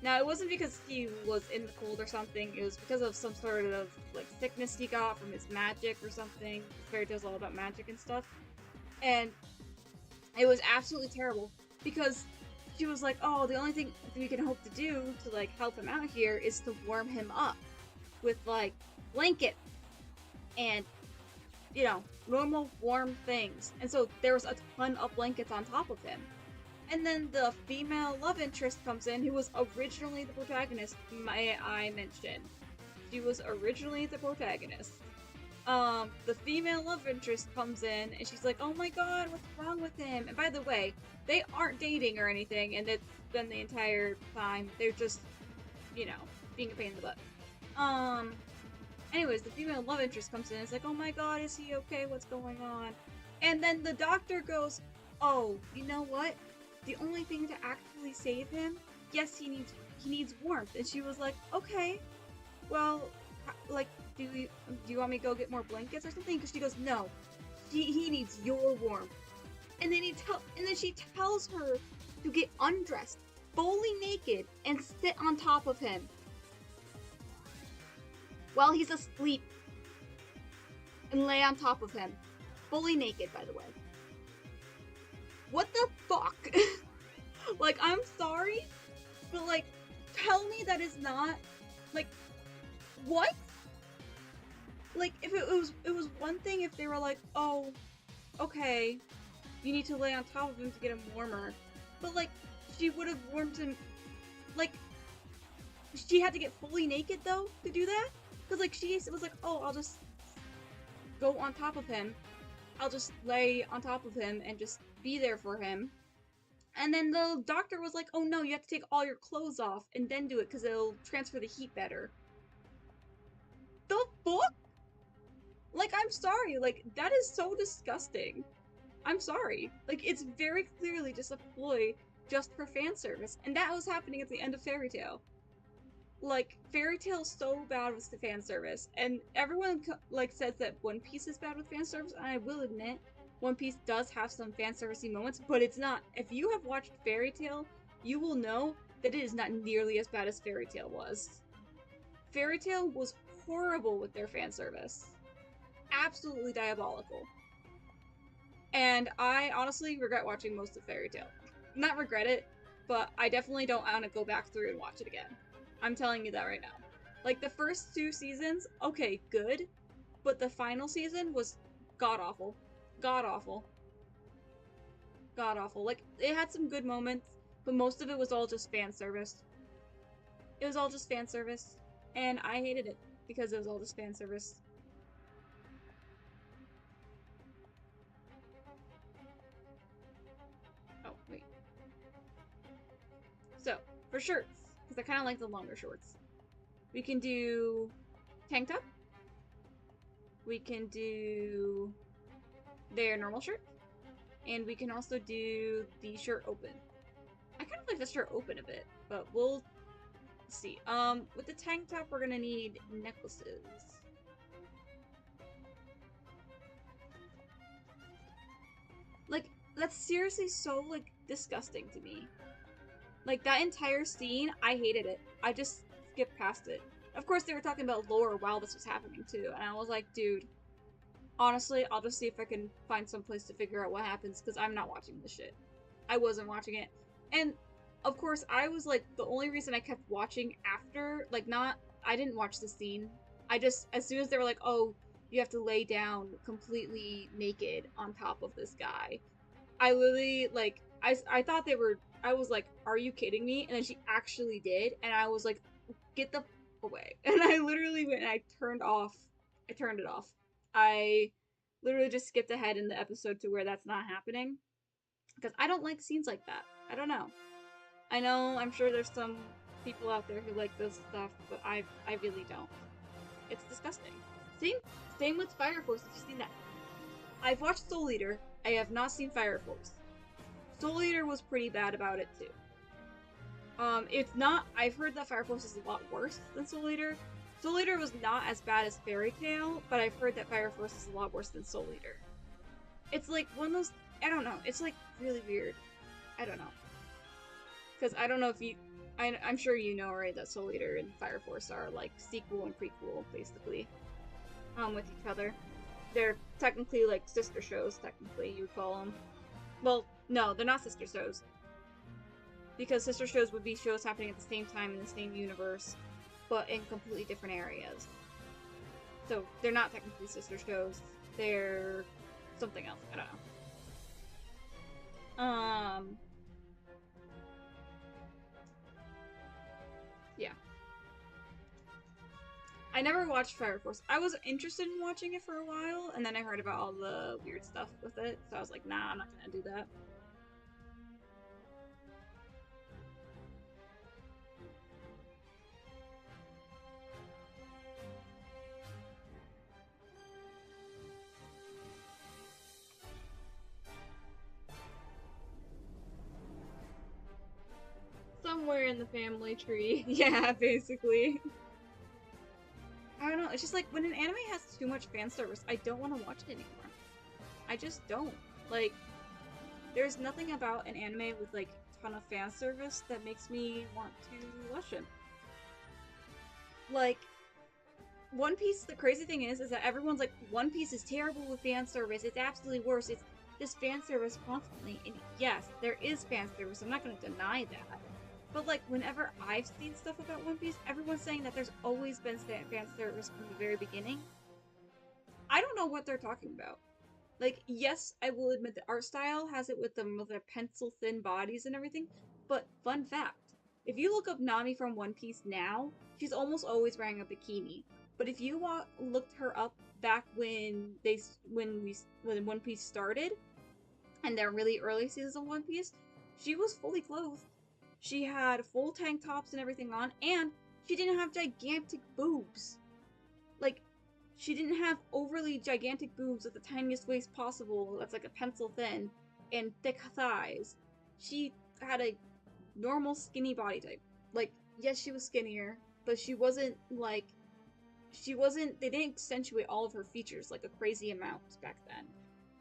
Now, it wasn't because he was in the cold or something, it was because of some sort of, like, sickness he got from his magic or something. Fairy Tail's all about magic and stuff. And it was absolutely terrible, because she was like, oh, the only thing we can hope to do to, like, help him out here is to warm him up with, like, blankets and, you know, normal warm things. And so there was a ton of blankets on top of him. And then the female love interest comes in, who was originally the protagonist, may I mention. She was originally the protagonist. The female love interest comes in, and she's like, oh my god, what's wrong with him? And by the way, they aren't dating or anything, and it's been the entire time. They're just, you know, being a pain in the butt. Anyways, the female love interest comes in, and it's like, oh my god, is he okay? What's going on? And then the doctor goes, oh, you know what? The only thing to actually save him, yes, he needs warmth. And she was like, okay, well, like, do you want me to go get more blankets or something? Because she goes, no, he needs your warmth. And then she tells her to get undressed, fully naked, and sit on top of him while he's asleep, and lay on top of him, fully naked, by the way. What the fuck? Like, I'm sorry, but, like, tell me that is not, like, what? Like, if it was one thing if they were like, oh, okay, you need to lay on top of him to get him warmer. But, like, she would have warmed him, like, she had to get fully naked, though, to do that? Because, like, she was like, oh, I'll just go on top of him. I'll just lay on top of him and just be there for him. And then the doctor was like, oh no, you have to take all your clothes off and then do it because it'll transfer the heat better. The fuck? Like, I'm sorry, like, that is so disgusting. I'm sorry. Like, it's very clearly just a ploy just for fan service. And that was happening at the end of Fairy Tail. Like, Fairy Tail's so bad with the fan service. And everyone, like, says that One Piece is bad with fan service, and I will admit, One Piece does have some fan servicey moments, but it's not. If you have watched Fairy Tail, you will know that it is not nearly as bad as Fairy Tail was. Fairy Tail was horrible with their fan service. Absolutely diabolical. And I honestly regret watching most of Fairy Tail. Not regret it, but I definitely don't want to go back through and watch it again. I'm telling you that right now. Like, the first 2 seasons, okay, good, but the final season was god-awful. God-awful. God-awful. Like, it had some good moments, but most of it was all just fan service. It was all just fan service, and I hated it because it was all just fan service. Oh, wait. So, for shirts, because I kind of like the longer shorts, we can do tank top. We can do their normal shirt. And we can also do the shirt open. I kind of like the shirt open a bit, but we'll see. With the tank top, we're gonna need necklaces. Like, that's seriously so, like, disgusting to me. Like, that entire scene, I hated it. I just skipped past it. Of course, they were talking about lore while this was happening, too, and I was like, dude, honestly, I'll just see if I can find some place to figure out what happens, because I'm not watching this shit. I wasn't watching it. And, of course, I was, like, the only reason I kept watching after, like, I didn't watch the scene. I just, as soon as they were like, oh, you have to lay down completely naked on top of this guy, I literally, like, I thought they were, I was like, are you kidding me? And then she actually did, and I was like, get the f away. And I literally went and I turned it off. I literally just skipped ahead in the episode to where that's not happening, because I don't like scenes like that. I don't know. I know, I'm sure there's some people out there who like this stuff, but I really don't. It's disgusting. Same with Fire Force, if you've seen that. I've watched Soul Eater. I have not seen Fire Force. Soul Eater was pretty bad about it too. It's not. I've heard that Fire Force is a lot worse than Soul Eater. Soul Eater was not as bad as Fairy Tail, but I've heard that Fire Force is a lot worse than Soul Eater. It's like one of those. I don't know. It's like really weird. I don't know. Because I don't know if you. I'm sure you know, right, that Soul Eater and Fire Force are like sequel and prequel, basically, with each other. They're technically like sister shows, technically, you would call them. Well, no, they're not sister shows. Because sister shows would be shows happening at the same time in the same universe, but in completely different areas. So they're not technically sister shows. They're something else. I don't know. Yeah. I never watched Fire Force. I was interested in watching it for a while, and then I heard about all the weird stuff with it, so I was like, nah, I'm not gonna do that. Somewhere in the family tree. Yeah, basically. I don't know. It's just like when an anime has too much fan service, I don't want to watch it anymore. I just don't. Like, there's nothing about an anime with like a ton of fan service that makes me want to watch it. Like, One Piece, the crazy thing is that everyone's like, One Piece is terrible with fan service. It's absolutely worse. It's this fan service constantly. And yes, there is fan service. I'm not going to deny that. But like, whenever I've seen stuff about One Piece, everyone's saying that there's always been fan service from the very beginning. I don't know what they're talking about. Like, yes, I will admit the art style has it with them with their pencil thin bodies and everything. But fun fact, if you look up Nami from One Piece now, she's almost always wearing a bikini. But if you looked her up back when One Piece started, and their really early seasons of One Piece, she was fully clothed. She had full tank tops and everything on, and she didn't have gigantic boobs. Like, she didn't have overly gigantic boobs at the tiniest waist possible that's like a pencil thin and thick thighs. She had a normal skinny body type. Like, yes, she was skinnier, but they didn't accentuate all of her features like a crazy amount back then.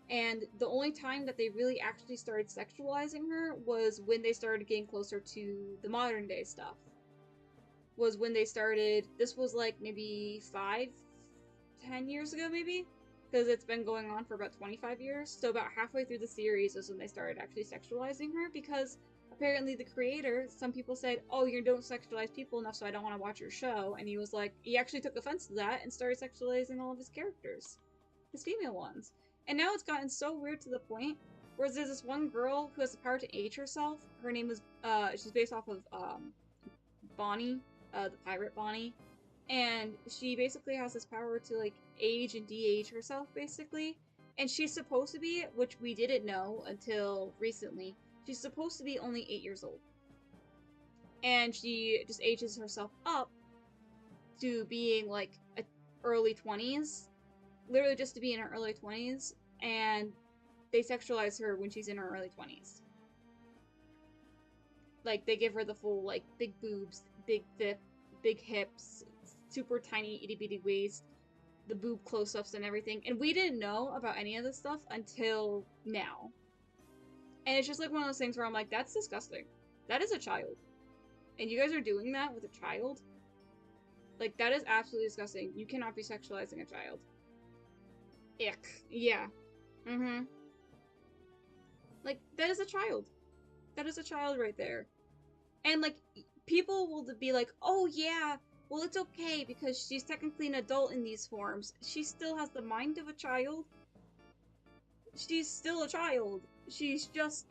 And the only time that they really actually started sexualizing her was when they started getting closer to the modern day stuff. Was when they started, this was like maybe 5-10 years ago, maybe? Because it's been going on for about 25 years. So about halfway through the series is when they started actually sexualizing her, because apparently the creator, some people said, oh, you don't sexualize people enough, so I don't want to watch your show. And he was like, he actually took offense to that and started sexualizing all of his characters. His female ones. And now it's gotten so weird to the point where there's this one girl who has the power to age herself. Her name is, she's based off of, Bonnie, the pirate Bonnie. And she basically has this power to, like, age and de-age herself, basically. And she's supposed to be, which we didn't know until recently, she's supposed to be only 8 years old. And she just ages herself up to being, like, early 20s. Literally just to be in her early 20s. And they sexualize her when she's in her early 20s. Like, they give her the full, like, big boobs, big hips, super tiny itty bitty waist, the boob close-ups and everything. And we didn't know about any of this stuff until now. And it's just like one of those things where I'm like, that's disgusting. That is a child. And you guys are doing that with a child? Like, that is absolutely disgusting. You cannot be sexualizing a child. Ick. Yeah. Mm-hmm. Like, that is a child. That is a child right there. And, like, people will be like, oh, yeah, well, it's okay because she's technically an adult in these forms. She still has the mind of a child. She's still a child. She's just,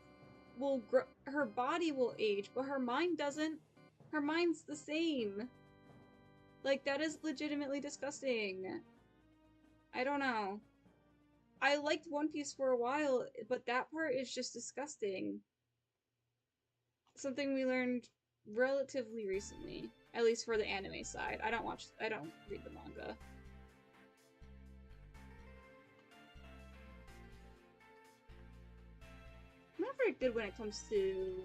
her body will age, but her mind doesn't. Her mind's the same. Like, that is legitimately disgusting. I don't know. I liked One Piece for a while, but that part is just disgusting. Something we learned relatively recently, at least for the anime side. I don't read the manga. I'm not very good when it comes to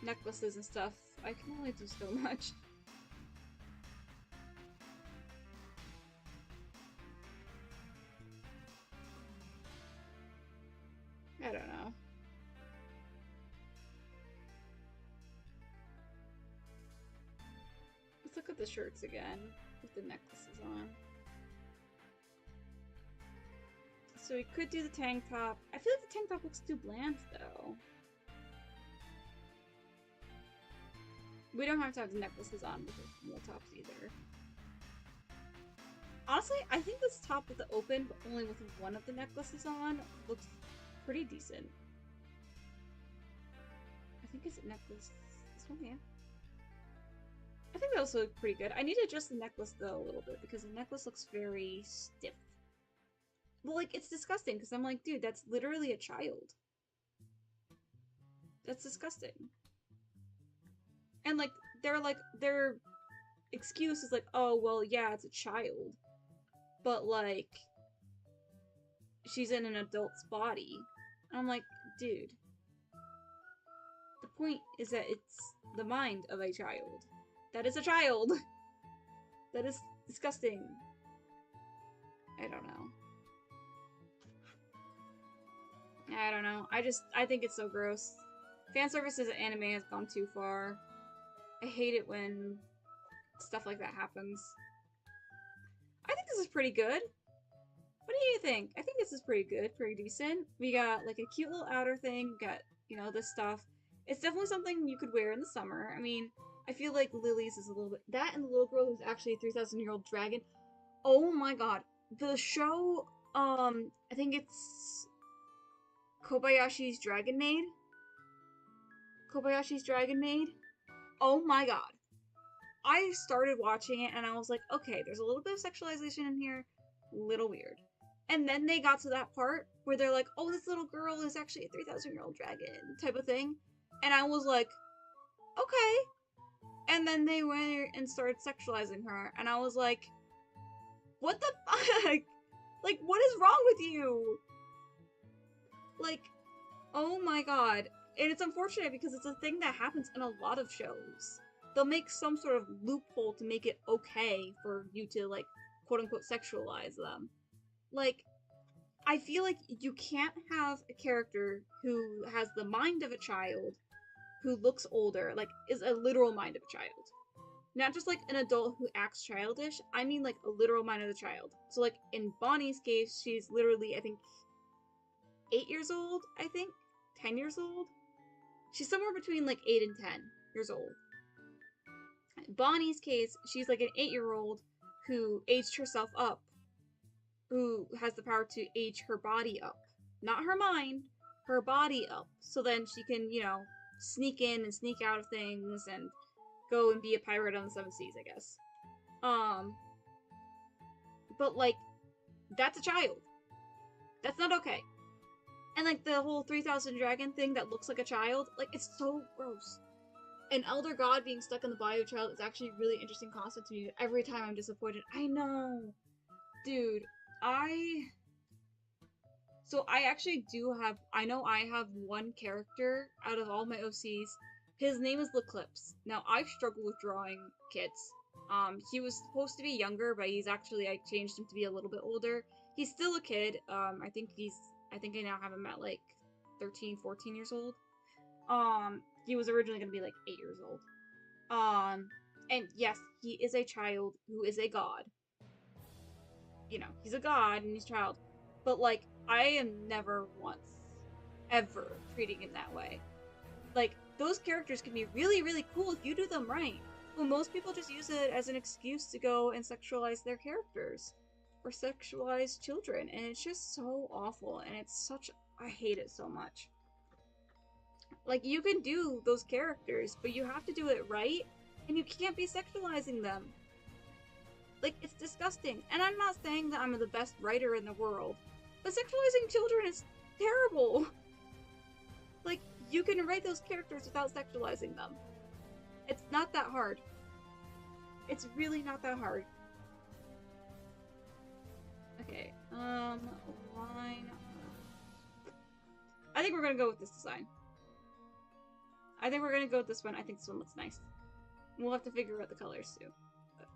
necklaces and stuff. I can only do so much. I don't know. look at the shirts again with the necklaces on. So we could do the tank top. I feel like the tank top looks too bland, though. We don't have to have the necklaces on with the tops either. Honestly, I think this top with the open, but only with one of the necklaces on, looks pretty decent. I think it's a necklace. This one, yeah. I think that also looks pretty good. I need to adjust the necklace, though, a little bit, because the necklace looks very stiff. Well, like, it's disgusting, because I'm like, dude, that's literally a child. That's disgusting. And, like, their excuse is like, oh, well, yeah, it's a child. But, like, she's in an adult's body. And I'm like, dude. The point is that it's the mind of a child. That is a child! That is disgusting. I don't know. I don't know. I think it's so gross. Fan services in anime has gone too far. I hate it when stuff like that happens. I think this is pretty good. What do you think? I think this is pretty good, pretty decent. We got like a cute little outer thing, we got, you know, this stuff. It's definitely something you could wear in the summer. I mean, I feel like Lily's is a little bit... That and the little girl who's actually a 3,000-year-old dragon. Oh my god. The show, I think it's Kobayashi's Dragon Maid? Kobayashi's Dragon Maid? Oh my god. I started watching it and I was like, okay, there's a little bit of sexualization in here. Little weird. And then they got to that part where they're like, oh, this little girl is actually a 3,000-year-old dragon type of thing. And I was like, okay. And then they went and started sexualizing her. And I was like, what the fuck? Like, what is wrong with you? Like, oh my god. And it's unfortunate because it's a thing that happens in a lot of shows. They'll make some sort of loophole to make it okay for you to, like, quote-unquote sexualize them. Like, I feel like you can't have a character who has the mind of a child, who looks older, like, is a literal mind of a child. Not just, like, an adult who acts childish, I mean, like, a literal mind of the child. So, like, in Bonnie's case, she's literally, I think, 8 years old, I think? 10 years old? She's somewhere between, like, 8 and 10 years old. In Bonnie's case, she's, like, an 8-year-old who aged herself up, who has the power to age her body up. Not her mind, her body up. So then she can, you know, sneak in and sneak out of things and go and be a pirate on the 7 seas, I guess. But, like, that's a child. That's not okay. And, like, the whole 3,000 dragon thing that looks like a child, like, it's so gross. An elder god being stuck in the body of a child is actually a really interesting concept to me. Every time I'm disappointed. I know. Dude, So I actually do have... I know I have one character out of all my OCs. His name is L'Eclipse. Now, I struggle with drawing kids. He was supposed to be younger, but he's actually... I changed him to be a little bit older. He's still a kid. I think I now have him at, like, 13, 14 years old. He was originally going to be, like, 8 years old. And yes, he is a child who is a god. You know, he's a god and he's a child. But, like, I am never once, ever treating him that way. Like, those characters can be really, really cool if you do them right. But most people just use it as an excuse to go and sexualize their characters. Or sexualize children. And it's just so awful. And it's such... I hate it so much. Like, you can do those characters, but you have to do it right, and you can't be sexualizing them. Like, it's disgusting. And I'm not saying that I'm the best writer in the world, but sexualizing children is terrible. Like, you can write those characters without sexualizing them. It's not that hard. It's really not that hard. Okay, line... I think we're gonna go with this design. I think we're gonna go with this one. I think this one looks nice. We'll have to figure out the colors too. But...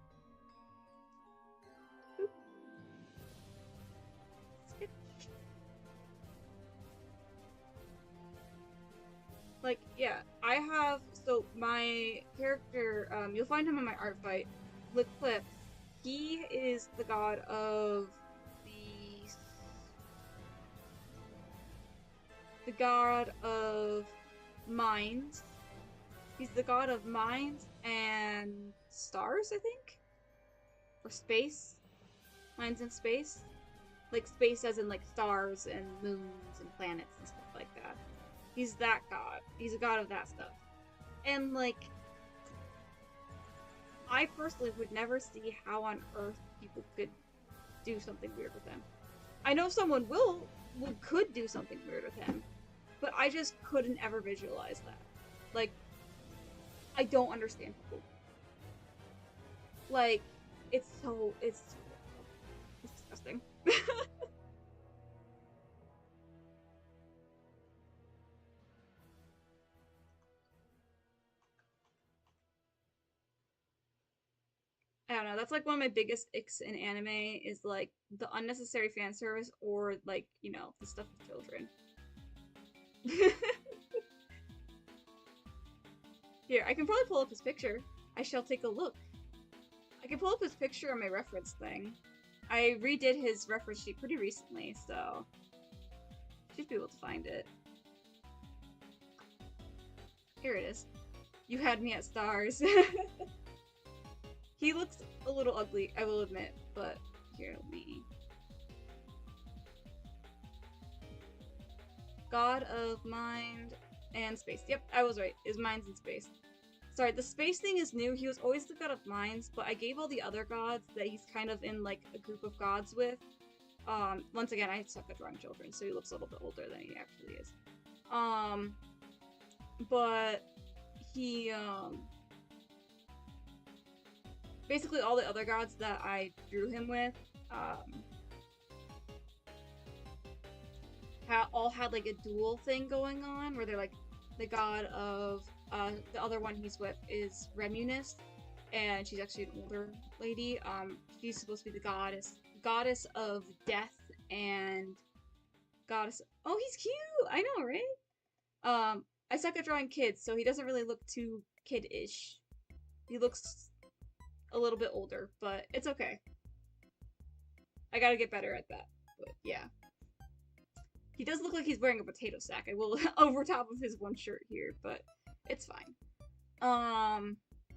Like, yeah, I have so my character, you'll find him in my art fight, Eclipse. He is the god of the god of minds. He's the god of minds and stars, I think, or space. Minds and space, like space as in like stars and moons and planets and stuff like that. He's that god. He's a god of that stuff. And like, I personally would never see how on earth people could do something weird with him. I know someone could do something weird with him, but I just couldn't ever visualize that. Like, I don't understand people. Like, it's disgusting. I don't know. That's like one of my biggest icks in anime is like the unnecessary fan service or like, you know, the stuff with children. Here, I can probably pull up his picture. I shall take a look. I can pull up his picture on my reference thing. I redid his reference sheet pretty recently, so should be able to find it. Here it is. You had me at stars. He looks a little ugly, I will admit, but here, let me... God of mind and space. Yep, I was right. Is minds and space. Sorry, the space thing is new. He was always the god of minds, but I gave all the other gods that he's kind of in like a group of gods with. Once again, I suck at drawing children, so he looks a little bit older than he actually is. But he, basically all the other gods that I drew him with, all had like a dual thing going on, where they're like, the god of, the other one he's with is Remunus, and she's actually an older lady. She's supposed to be the goddess of death and goddess. Oh, he's cute! I know, right? I suck at drawing kids, so he doesn't really look too kid-ish. He looks a little bit older, but it's okay. I gotta get better at that, but yeah. He does look like he's wearing a potato sack, I will, over top of his one shirt here, but it's fine.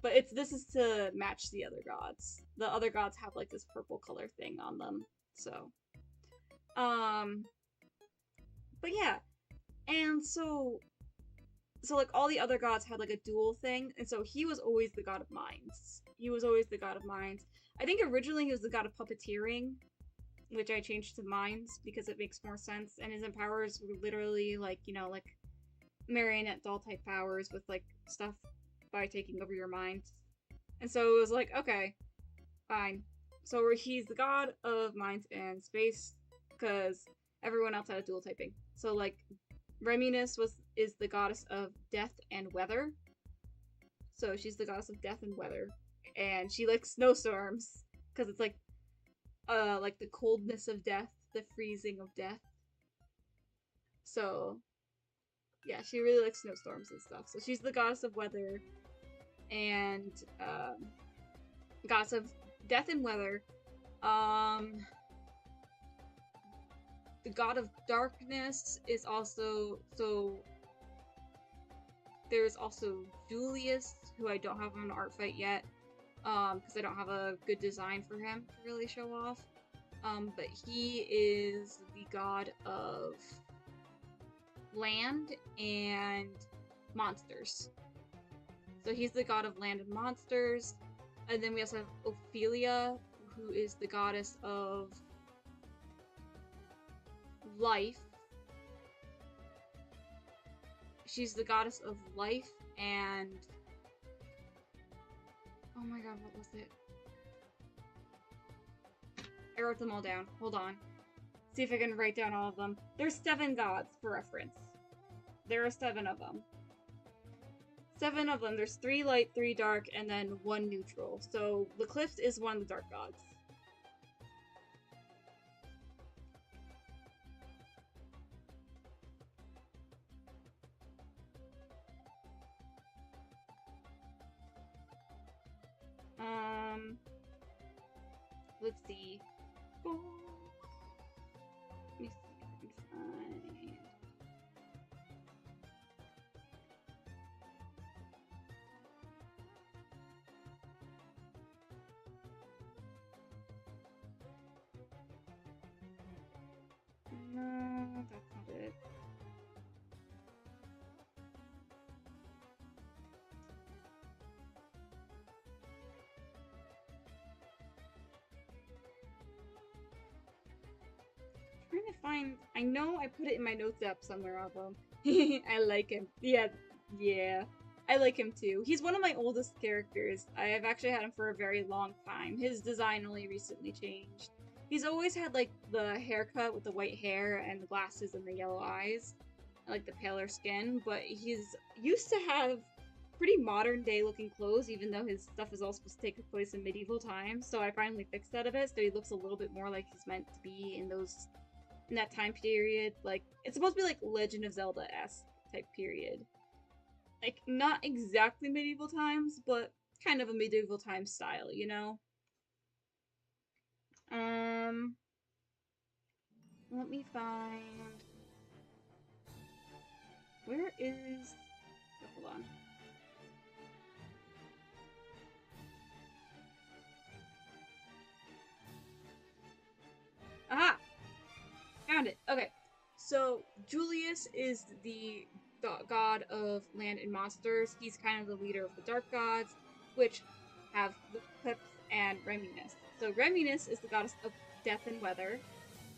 But this is to match the other gods. The other gods have like this purple color thing on them, so. But yeah, and so like all the other gods had like a dual thing, and so he was always the god of minds. He was always the god of minds. I think originally he was the god of puppeteering, which I changed to minds because it makes more sense, and his powers were literally like, you know, like marionette doll type powers with like stuff by taking over your mind. And so it was like, okay, fine. So he's the god of minds and space because everyone else had a dual typing. So like Remunus is the goddess of death and weather. So she's the goddess of death and weather, and she likes snowstorms because it's like the coldness of death, the freezing of death. So yeah, she really likes snowstorms and stuff. So she's the goddess of weather and goddess of death and weather. The god of darkness is also, so there's also Julius, who I don't have on an art fight yet, because I don't have a good design for him to really show off. But he is the god of land and monsters. So he's the god of land and monsters. And then we also have Ophelia, who is the goddess of life. She's the goddess of life and... oh my god, what was it? I wrote them all down. Hold on. See if I can write down all of them. There's 7 gods for reference. There are 7 of them. 7 of them. There's 3 light, 3 dark, and then 1 neutral. So Eclipse is one of the dark gods. Let's see. Oh, let me see if I can find. No, that's not it. I'm trying to find. I know I put it in my notes app somewhere of him. I like him. Yeah, yeah. I like him too. He's one of my oldest characters. I have actually had him for a very long time. His design only recently changed. He's always had like the haircut with the white hair and the glasses and the yellow eyes, and like the paler skin, but he's used to have pretty modern day looking clothes, even though his stuff is all supposed to take place in medieval times. So I finally fixed that a bit, so he looks a little bit more like he's meant to be in that time period. Like, it's supposed to be like Legend of Zelda-esque type period. Like, not exactly medieval times, but kind of a medieval time style, you know? Let me find... Where is... Oh, hold on. Aha! Found it! Okay. So, Julius is the god of land and monsters. He's kind of the leader of the dark gods, which have the Eclipse and Reminus. So, Reminus is the goddess of death and weather.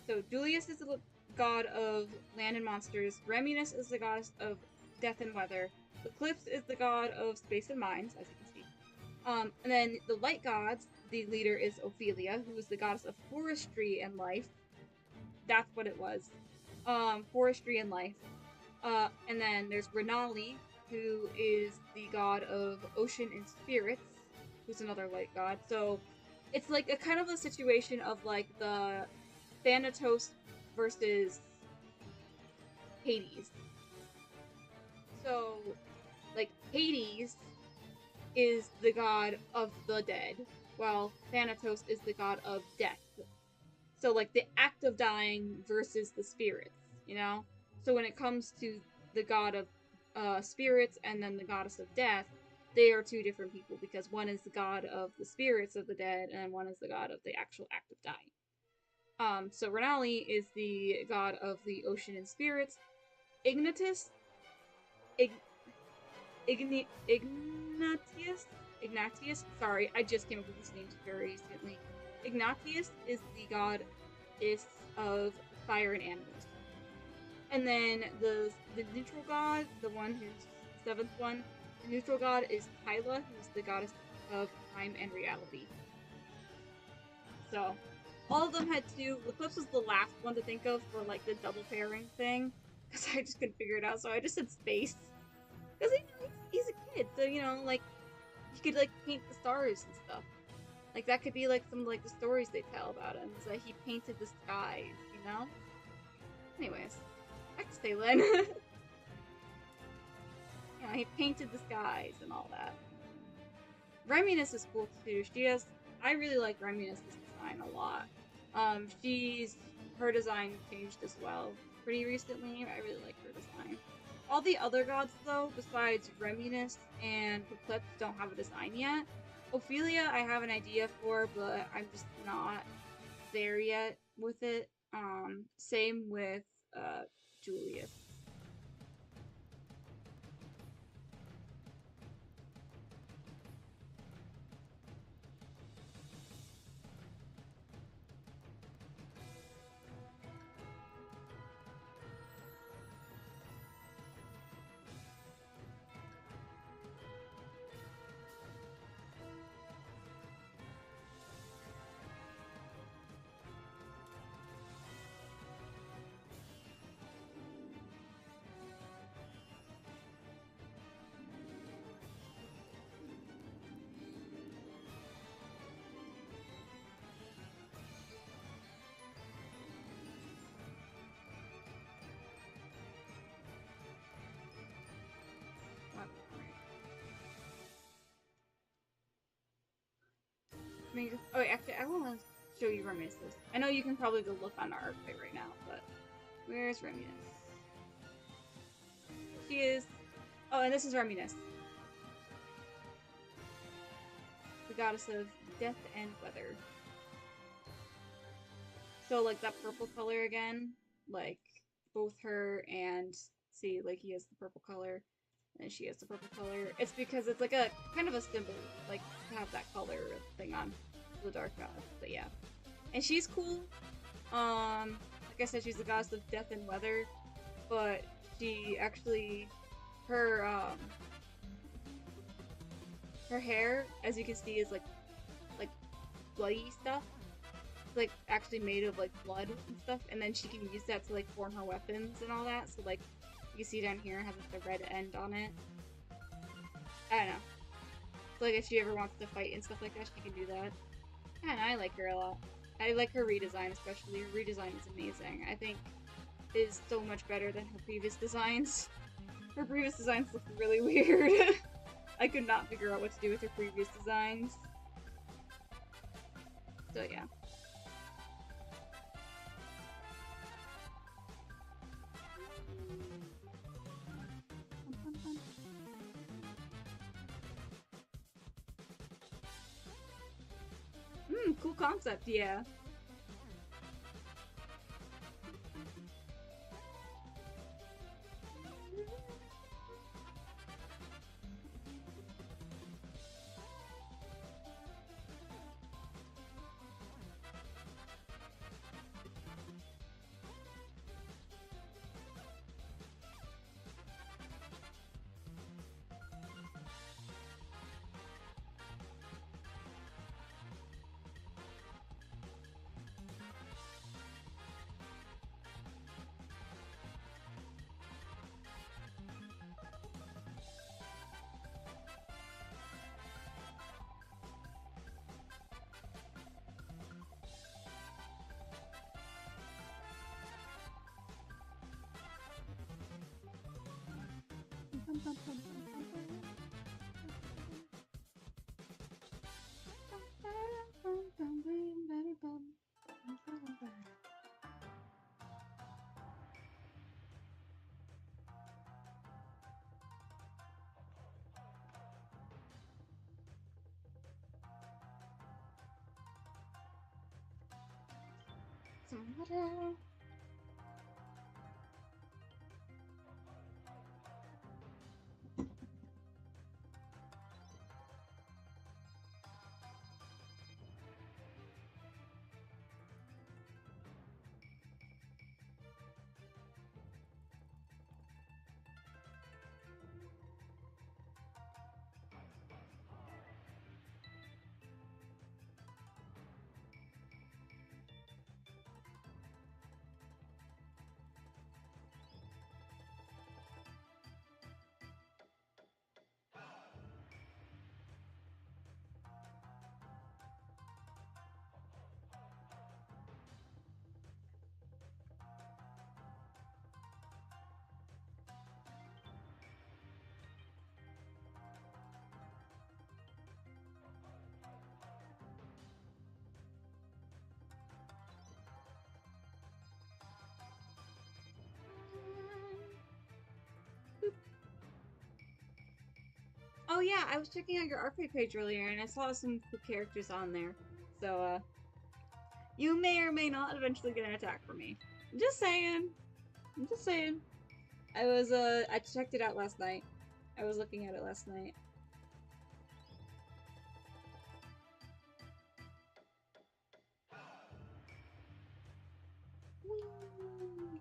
So, Julius is the god of land and monsters. Reminus is the goddess of death and weather. Eclipse is the god of space and minds, as you can see. And then the light gods, the leader is Ophelia, who is the goddess of forestry and life. That's what it was. Forestry and life. And then there's Renali, who is the god of ocean and spirits, who's another light god. So it's like a kind of a situation of like the Thanatos versus Hades. So, like, Hades is the god of the dead, while Thanatos is the god of death. So, like, the act of dying versus the spirits, you know? So when it comes to the god of spirits and then the goddess of death, they are two different people, because one is the god of the spirits of the dead, and one is the god of the actual act of dying. So Renali is the god of the ocean and spirits. Ignatius, Ignatius, sorry, I just came up with these names very recently. Ignatius is the goddess of fire and animals. And then the neutral god, the one who's the seventh one, the neutral god is Hyla, who's the goddess of time and reality. So, all of them had two. Eclipse was the last one to think of for like the double pairing thing, because I just couldn't figure it out, so I just said space. Because he's a kid, so you know, like, he could like paint the stars and stuff. Like that could be like some like the stories they tell about him. Is that he painted the skies, you know? Anyways, back to Salen. You know, he painted the skies and all that. Reminus is cool too. I really like Reminus' design a lot. Her design changed as well pretty recently. I really like her design. All the other gods, though, besides Reminus and Eclipse, don't have a design yet. Ophelia, I have an idea for, but I'm just not there yet with it. Same with Julius. me. Oh, wait, actually, I want to show you Reminiscence. I know you can probably go look on our archive right now, but where's Reminiscence? She is. Oh, and this is Reminiscence, the goddess of death and weather. So, like, that purple color again, like, both her and, see, like, he has the purple color, and she has the purple color. It's because it's, like, a, kind of a symbol, like, to have that color thing on the dark god, but yeah. And she's cool. Like I said, she's the goddess of death and weather, but she actually, her hair, as you can see, is, like bloody stuff. Like actually made of like blood and stuff, and then she can use that to like form her weapons and all that. So like you see down here it has like the red end on it. I don't know. So like if she ever wants to fight and stuff like that, she can do that. And I like her a lot. I like her redesign especially. Her redesign is amazing. I think it is so much better than her previous designs. Her previous designs look really weird. I could not figure out what to do with her previous designs. So yeah. Cool concept, yeah. Oh yeah, I was checking out your arcade page earlier and I saw some cool characters on there. So, you may or may not eventually get an attack from me. I'm just saying. I'm just saying. I checked it out last night. I was looking at it last night. Whee!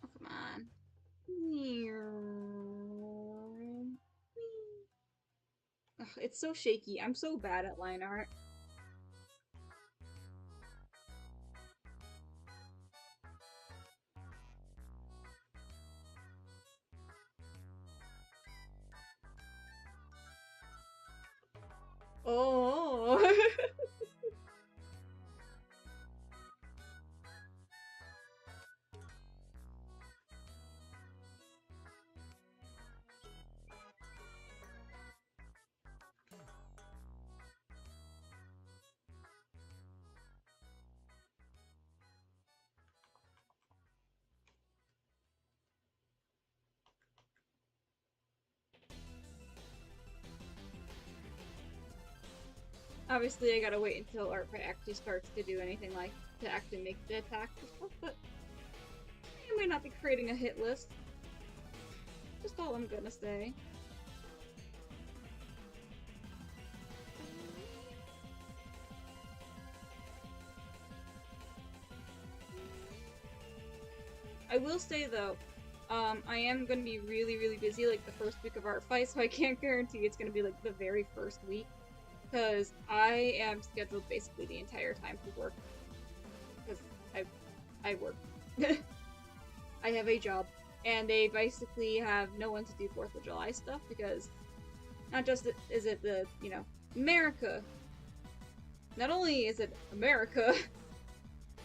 Oh, come on. Ugh, it's so shaky. I'm so bad at line art. Oh. Obviously, I gotta wait until Art actually starts to do anything like to actually make the attacks and stuff, but I might not be creating a hit list. Just all I'm gonna say. I will say though, I am gonna be really busy like the first week of Art Fight, so I can't guarantee it's gonna be like the very first week, because I am scheduled basically the entire time to work, because I work. I have a job, and they basically have no one to do 4th of July stuff, because not just is it the, you know, America, not only is it America,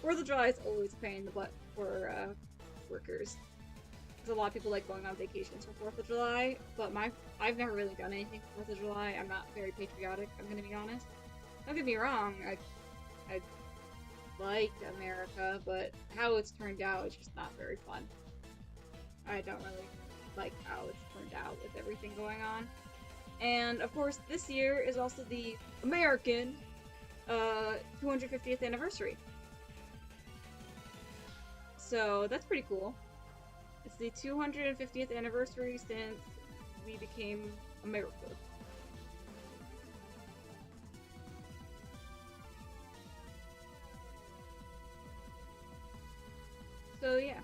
4th of July is always a pain in the butt for workers. Because a lot of people like going on vacations for 4th of July, but I've never really done anything for 4th of July. I'm not very patriotic, I'm gonna be honest. Don't get me wrong, I like America, but how it's turned out is just not very fun. I don't really like how it's turned out with everything going on. And of course, this year is also the American 250th anniversary. So that's pretty cool. It's the 250th anniversary since we became America. So yeah.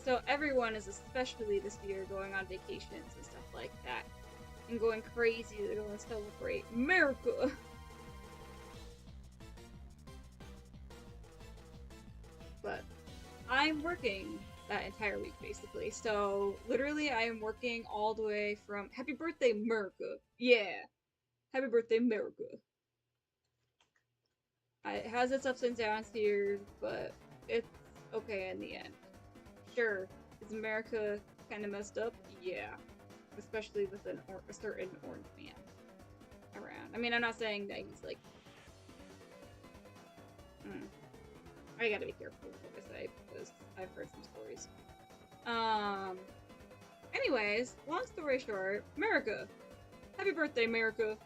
So everyone is, especially this year, going on vacations and stuff like that. And going crazy to go and celebrate America! But I'm working that entire week, basically. So, literally, I am working all the way from Happy Birthday, America! Yeah! Happy Birthday, America! It has its ups and downs here, but it's okay in the end. Sure, is America kind of messed up? Yeah. Especially with a certain orange man around. I mean, I'm not saying that he's like... I gotta be careful with what I say, because I've heard some stories. Anyways, long story short, America! Happy birthday, America!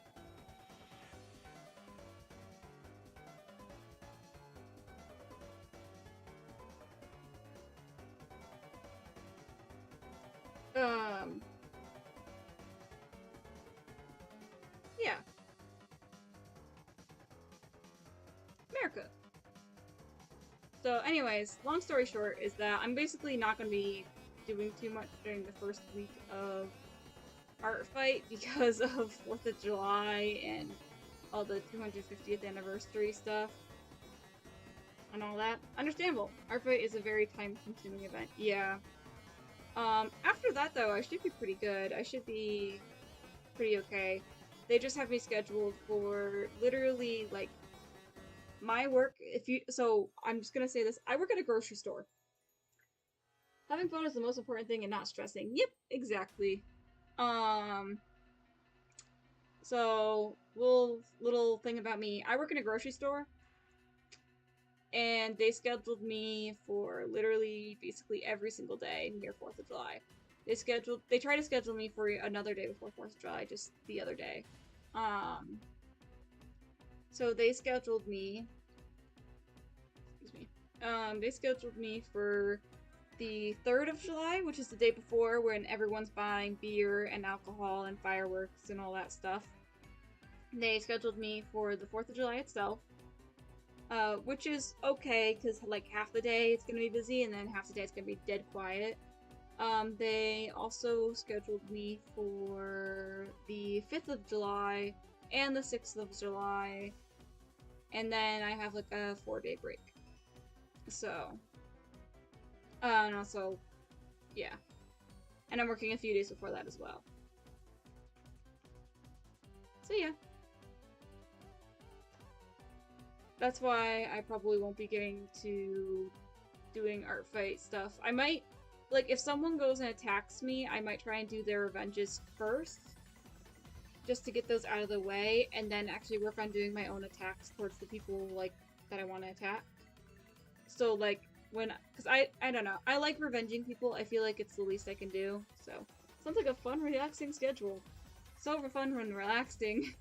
Yeah. America. So anyways, long story short is that I'm basically not going to be doing too much during the first week of Art Fight because of 4th of July and all the 250th anniversary stuff and all that. Understandable. Art Fight is a very time-consuming event. Yeah. After that though, I should be pretty good. I should be pretty okay. They just have me scheduled for literally like my work. So I'm just gonna say this. I work at a grocery store. Having fun is the most important thing and not stressing. Yep, exactly. So little thing about me. I work in a grocery store, and they scheduled me for literally basically every single day near 4th of July. They tried to schedule me for another day before 4th of July, just the other day. So they scheduled me, they scheduled me for the 3rd of July, which is the day before, when everyone's buying beer and alcohol and fireworks and all that stuff. They scheduled me for the 4th of July itself, which is okay, because like half the day it's gonna be busy, and then half the day it's gonna be dead quiet. They also scheduled me for the 5th of July and the 6th of July, and then I have like a 4-day break. So, and also, yeah. And I'm working a few days before that as well. So yeah. That's why I probably won't be getting to doing Art Fight stuff. I might, like, if someone goes and attacks me, I might try and do their revenges first, just to get those out of the way, and then actually work on doing my own attacks towards the people, like, that I want to attack. So like because I don't know, I like revenging people. I feel like it's the least I can do. So sounds like a fun, relaxing schedule. So fun when relaxing.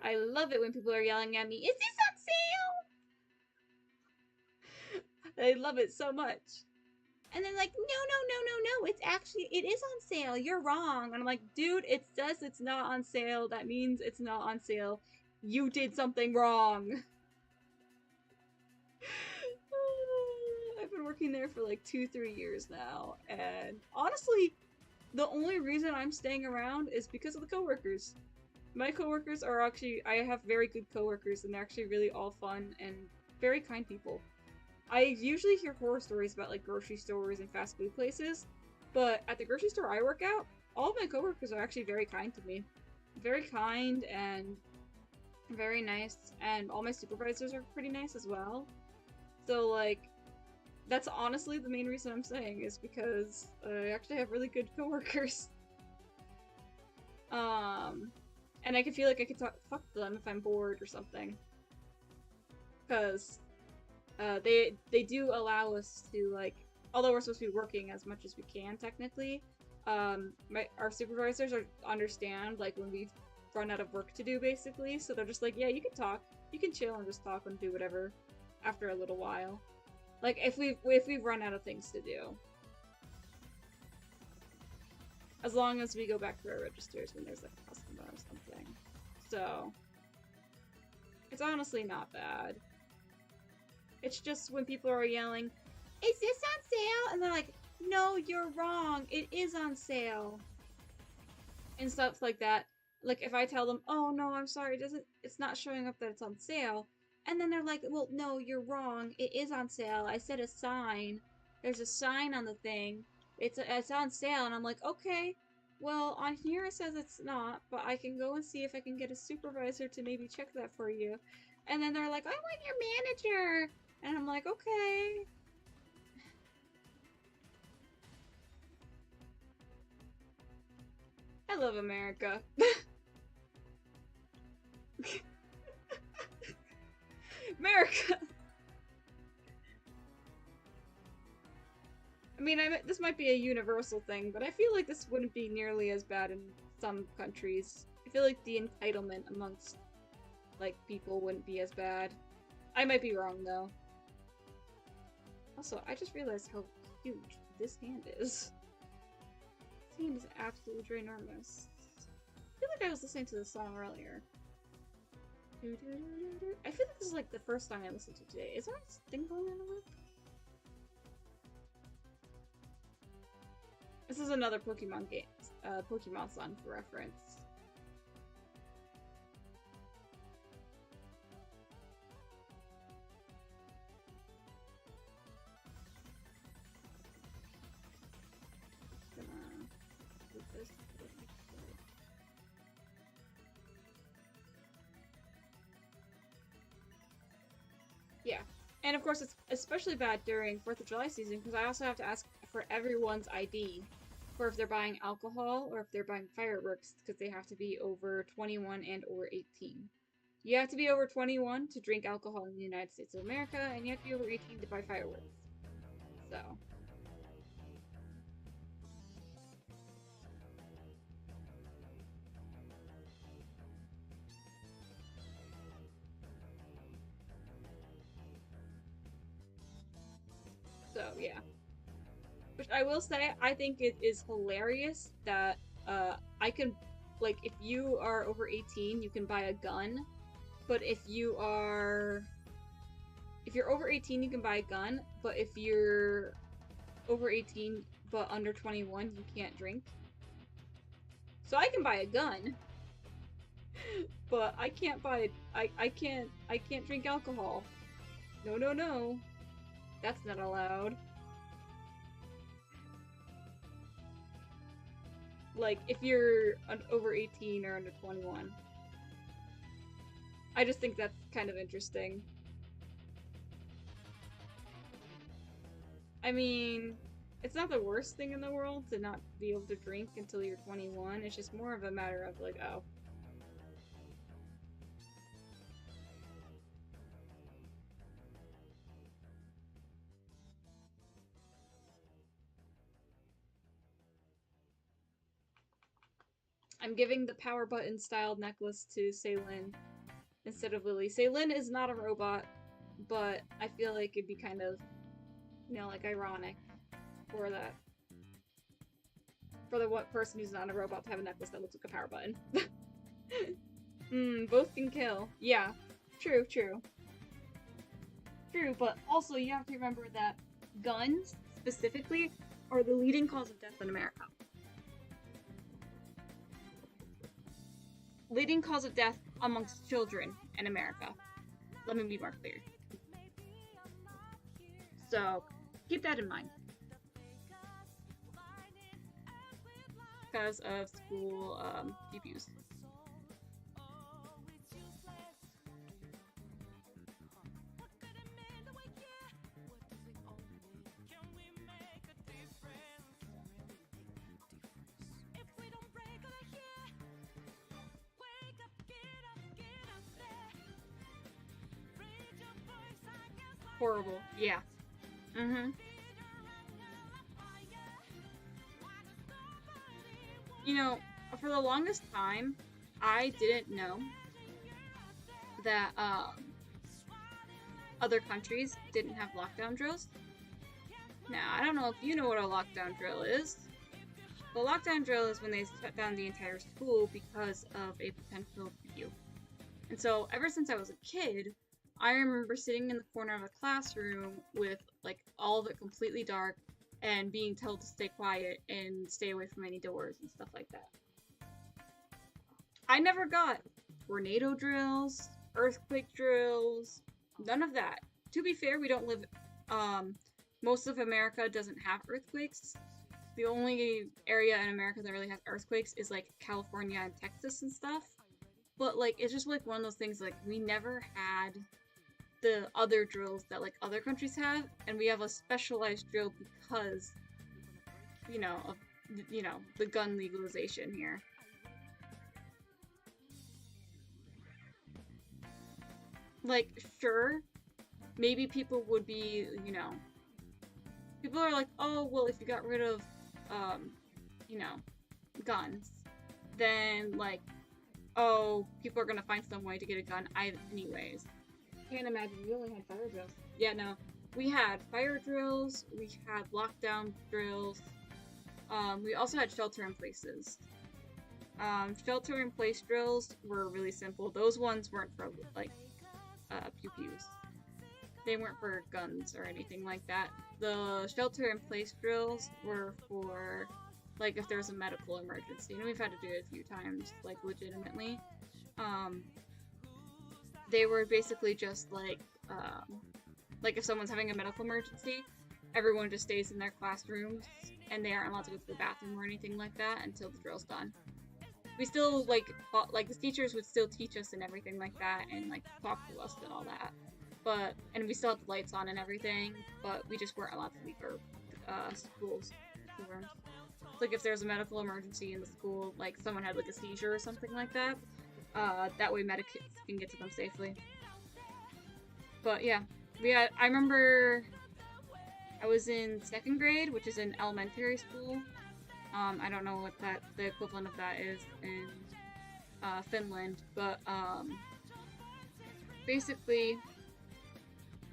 I love it when people are yelling at me, "Is this on sale?" I love it so much. And then like, no, it is on sale. You're wrong. And I'm like, dude, it says it's not on sale. That means it's not on sale. You did something wrong. I've been working there for like 2-3 years now, and honestly, the only reason I'm staying around is because of the coworkers. My coworkers are actually, I have very good coworkers, and they're actually really all fun and very kind people. I usually hear horror stories about like grocery stores and fast food places, but at the grocery store I work at, all of my coworkers are actually very kind to me. Very kind and very nice, and all my supervisors are pretty nice as well. So like, that's honestly the main reason I'm saying, is because I actually have really good coworkers. And I can feel like I could fuck them if I'm bored or something. Because they do allow us to, like, although we're supposed to be working as much as we can technically, our supervisors understand like when we've run out of work to do, basically. So they're just like, yeah, you can talk, you can chill and just talk and do whatever after a little while. Like if we've run out of things to do. As long as we go back to our registers when there's like a customer or something. So it's honestly not bad. It's just when people are yelling, "Is this on sale?" and they're like, "No, you're wrong. It is on sale." And stuff like that. Like if I tell them, "Oh no, I'm sorry, it's not showing up that it's on sale." And then they're like, "Well, no, you're wrong. It is on sale. I said a sign. There's a sign on the thing. It's on sale." And I'm like, "Okay. Well, on here it says it's not, but I can go and see if I can get a supervisor to maybe check that for you." And then they're like, "I want your manager." And I'm like, "Okay." I love America. America! I mean, this might be a universal thing, but I feel like this wouldn't be nearly as bad in some countries. I feel like the entitlement amongst, like, people wouldn't be as bad. I might be wrong, though. Also, I just realized how huge this hand is. This hand is absolutely ginormous. I feel like I was listening to this song earlier. I feel like this is like the first song I listened to today. Is there a thing going on over? This is another Pokemon game, Pokemon song for reference. Yeah, and of course it's especially bad during 4th of July season because I also have to ask for everyone's ID for if they're buying alcohol or if they're buying fireworks, because they have to be over 21 and or 18. You have to be over 21 to drink alcohol in the United States of America, and you have to be over 18 to buy fireworks. So. So, yeah. Which I will say, I think it is hilarious that I can, like, if you are over 18, you can buy a gun, but if you're over 18, you can buy a gun, but if you're over 18 but under 21, you can't drink. So I can buy a gun, but I can't buy, I can't drink alcohol. No, no, no. That's not allowed. Like, if you're over 18 or under 21. I just think that's kind of interesting. I mean, it's not the worst thing in the world to not be able to drink until you're 21. It's just more of a matter of, like, oh. I'm giving the power button styled necklace to Ceylin instead of Lily. Ceylin is not a robot, but I feel like it'd be kind of, you know, like ironic for that. For the one person who's not a robot to have a necklace that looks like a power button. Both can kill. Yeah, true, true. True, but also you have to remember that guns, specifically, are the leading cause of death in America. Leading cause of death amongst children in America. Let me be more clear. So, keep that in mind. Because of school abuse. Horrible. Yeah. You know, for the longest time, I didn't know that other countries didn't have lockdown drills. Now, I don't know if you know what a lockdown drill is. The lockdown drill is when they shut down the entire school because of a potential review. And so, ever since I was a kid, I remember sitting in the corner of a classroom with, like, all of it completely dark and being told to stay quiet and stay away from any doors and stuff like that. I never got tornado drills, earthquake drills, none of that. To be fair, we don't live, most of America doesn't have earthquakes. The only area in America that really has earthquakes is, like, California and Texas and stuff. But, like, it's just, like, one of those things, like, we never had the other drills that, like, other countries have, and we have a specialized drill because, you know, of, you know, the gun legalization here. Like, sure, maybe people would be, you know, people are like, oh, well, if you got rid of, you know, guns, then, like, oh, people are gonna find some way to get a gun anyways. Can't imagine, we only had fire drills. Yeah, no, we had fire drills, we had lockdown drills, we also had shelter-in-places. Shelter-in-place drills were really simple. Those ones weren't for, like, pew-pews. They weren't for guns or anything like that. The shelter-in-place drills were for, like, if there was a medical emergency. And we've had to do it a few times, like, legitimately. They were basically just, like if someone's having a medical emergency, everyone just stays in their classrooms, and they aren't allowed to go to the bathroom or anything like that until the drill's done. We still, like, the teachers would still teach us and everything like that, and, like, talk to us and all that. But, and we still had the lights on and everything, but we just weren't allowed to leave our school rooms. Like, if there's a medical emergency in the school, like, someone had, like, a seizure or something like that, that way medics can get to them safely. But, yeah, I remember I was in 2nd grade, which is in elementary school. I don't know what the equivalent of that is in Finland, but basically,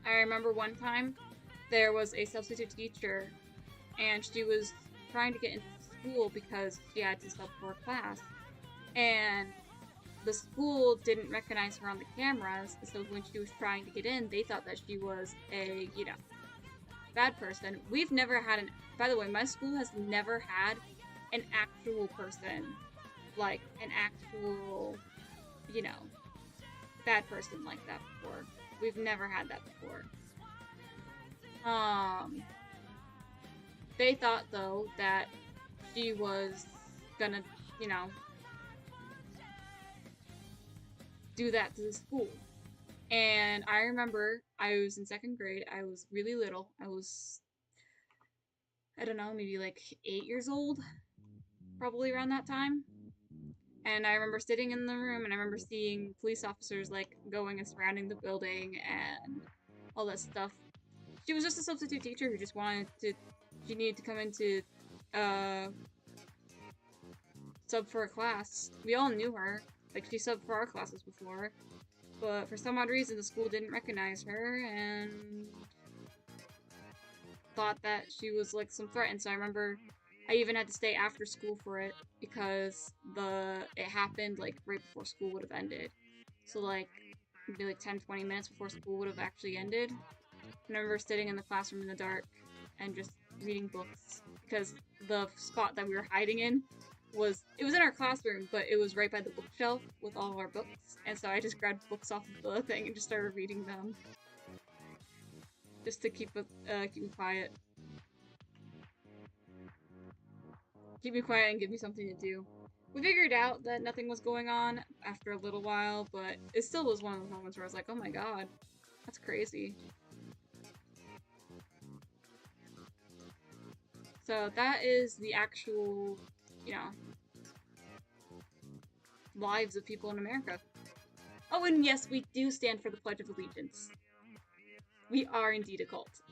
I remember one time there was a substitute teacher, and she was trying to get into school because she had to sub for a class, and the school didn't recognize her on the cameras, so when she was trying to get in, they thought that she was a, you know, bad person. We've never had by the way, my school has never had an actual person, like, an actual, you know, bad person like that before. We've never had that before. They thought, though, that she was gonna, you know, do that to the school. And I remember I was in 2nd grade. I was really little. I was, I don't know, maybe like 8 years old, probably around that time. And I remember sitting in the room, and I remember seeing police officers, like, going and surrounding the building and all that stuff. She was just a substitute teacher who just she needed to come in to sub for a class. We all knew her. Like, she subbed for our classes before. But for some odd reason, the school didn't recognize her and thought that she was, like, some threat. And so I remember I even had to stay after school for it because it happened, like, right before school would have ended. So, like, maybe, like, 10-20 minutes before school would have actually ended. I remember sitting in the classroom in the dark and just reading books because the spot that we were hiding in was in our classroom, but it was right by the bookshelf with all of our books, and so I just grabbed books off of the thing and just started reading them, just to keep me quiet. Keep me quiet and give me something to do. We figured out that nothing was going on after a little while, but it still was one of those moments where I was like, oh my god, that's crazy. So that is the actual, you know, lives of people in America. Oh, and yes, we do stand for the Pledge of Allegiance. We are indeed a cult.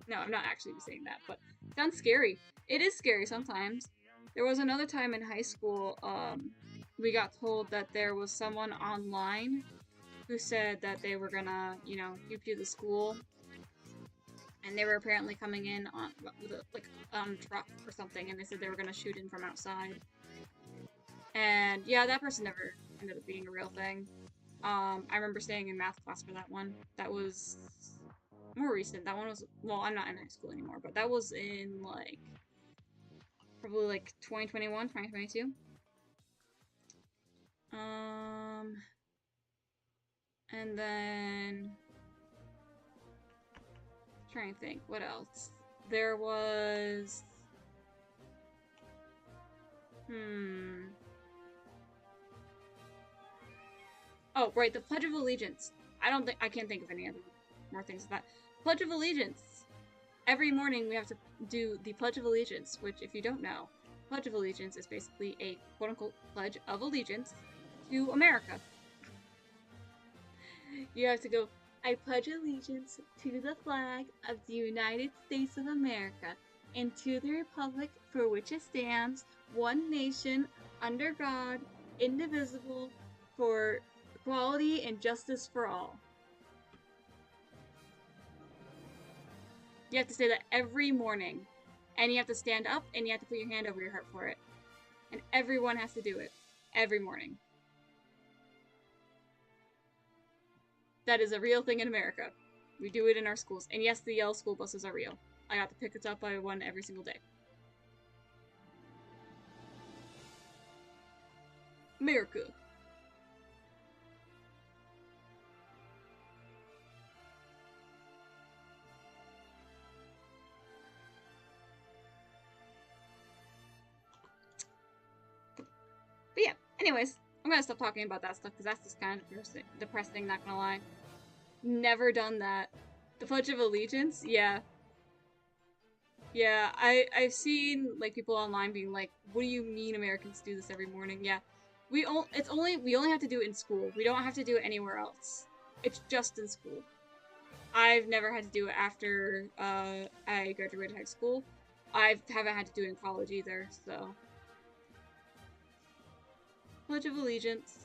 No, I'm not actually saying that, but it sounds scary. It is scary sometimes. There was another time in high school, we got told that there was someone online who said that they were gonna, you know, pew the school. And they were apparently coming in with a truck or something, and they said they were gonna shoot in from outside. And yeah, that person never ended up being a real thing. I remember staying in math class for that one. That was more recent. That one was, well, I'm not in high school anymore, but that was in, like, probably, like, 2021, 2022. And then, I'm trying to think, what else? There was, oh, right, the Pledge of Allegiance. I can't think of any other more things than that. Pledge of Allegiance. Every morning we have to do the Pledge of Allegiance, which, if you don't know, Pledge of Allegiance is basically a quote-unquote Pledge of Allegiance to America. You have to go, I pledge allegiance to the flag of the United States of America and to the republic for which it stands, one nation, under God, indivisible, for equality and justice for all. You have to say that every morning, and you have to stand up and you have to put your hand over your heart for it. And everyone has to do it every morning. That is a real thing in America. We do it in our schools. And yes, the yellow school buses are real. I got to pick it up by one every single day. America. But yeah, anyways, I'm gonna stop talking about that stuff because that's just kind of depressing, not gonna lie. Never done that. The Pledge of Allegiance? Yeah. Yeah, I've seen, like, people online being like, what do you mean Americans do this every morning? Yeah. We only have to do it in school. We don't have to do it anywhere else. It's just in school. I've never had to do it after I graduated high school. I haven't had to do it in college either, so. Pledge of Allegiance.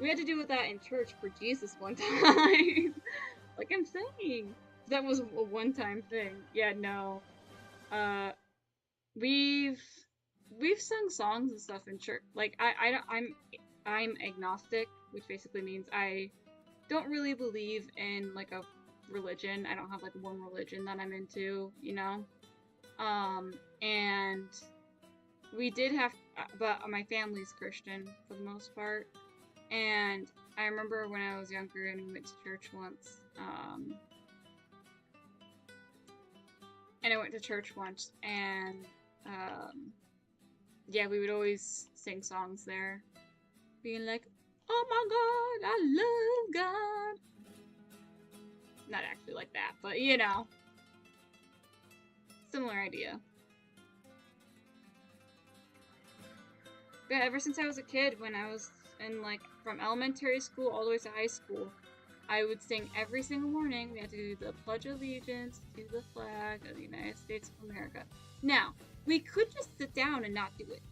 We had to do that in church for Jesus one time. Like I'm saying. That was a one-time thing. Yeah, no. We've sung songs and stuff in church. Like I'm agnostic, which basically means I don't really believe in like a religion. I don't have like one religion that I'm into, you know. And we did have, but my family's Christian for the most part. And I remember when I was younger and we went to church once, and I went to church once, and, yeah, we would always sing songs there, being like, oh my God, I love God. Not actually like that, but you know, similar idea. But ever since I was a kid, when I was in, like, from elementary school all the way to high school, I would sing every single morning. We had to do the Pledge of Allegiance to the flag of the United States of America. Now, we could just sit down and not do it.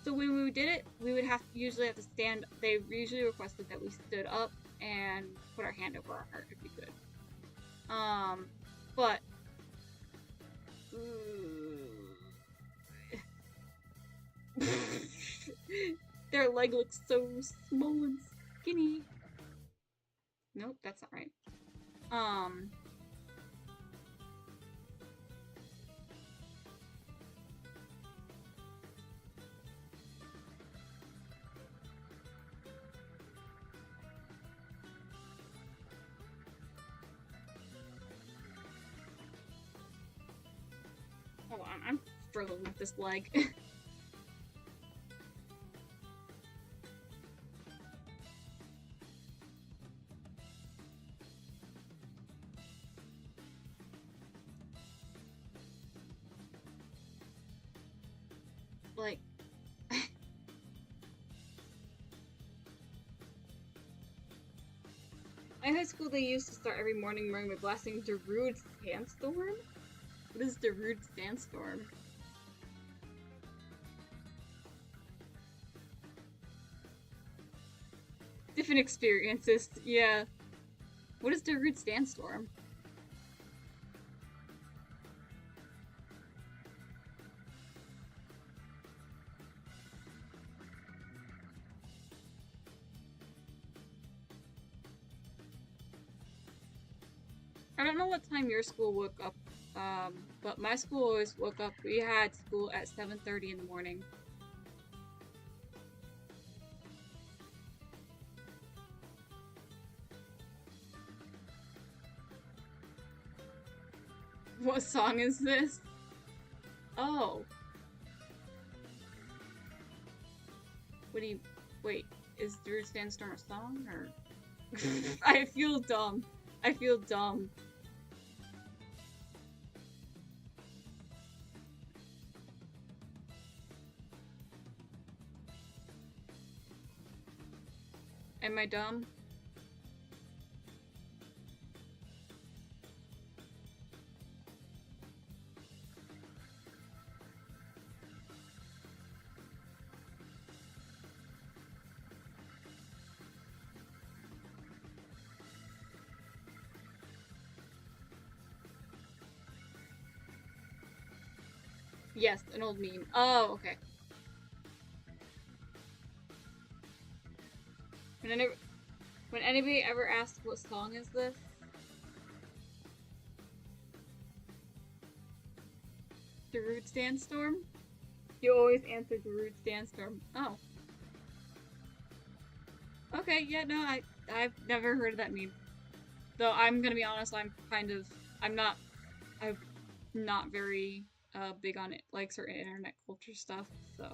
So when we did it, we would usually have to stand. They usually requested that we stood up and put our hand over our heart if we could. But their leg looks so small and skinny. Nope, that's not right. Hold on, I'm struggling with this leg. Like, in high school, they used to start every morning by blasting Darude Sandstorm? What is Darude Sandstorm? Different experiences, yeah. What is Darude Sandstorm? I don't know what time your school woke up, but my school always woke up. We had school at 7:30 in the morning. What song is this? Oh. What do you... Wait, is Darude Sandstorm a song, or... I feel dumb. I feel dumb. Am I dumb? Yes, an old meme. Oh, okay. When anybody ever asks what song is this, Darude Sandstorm, you always answer Darude Sandstorm. Oh. Okay, yeah, no, I've never heard of that meme. Though I'm gonna be honest, I'm not very big on it, like certain internet culture stuff, so.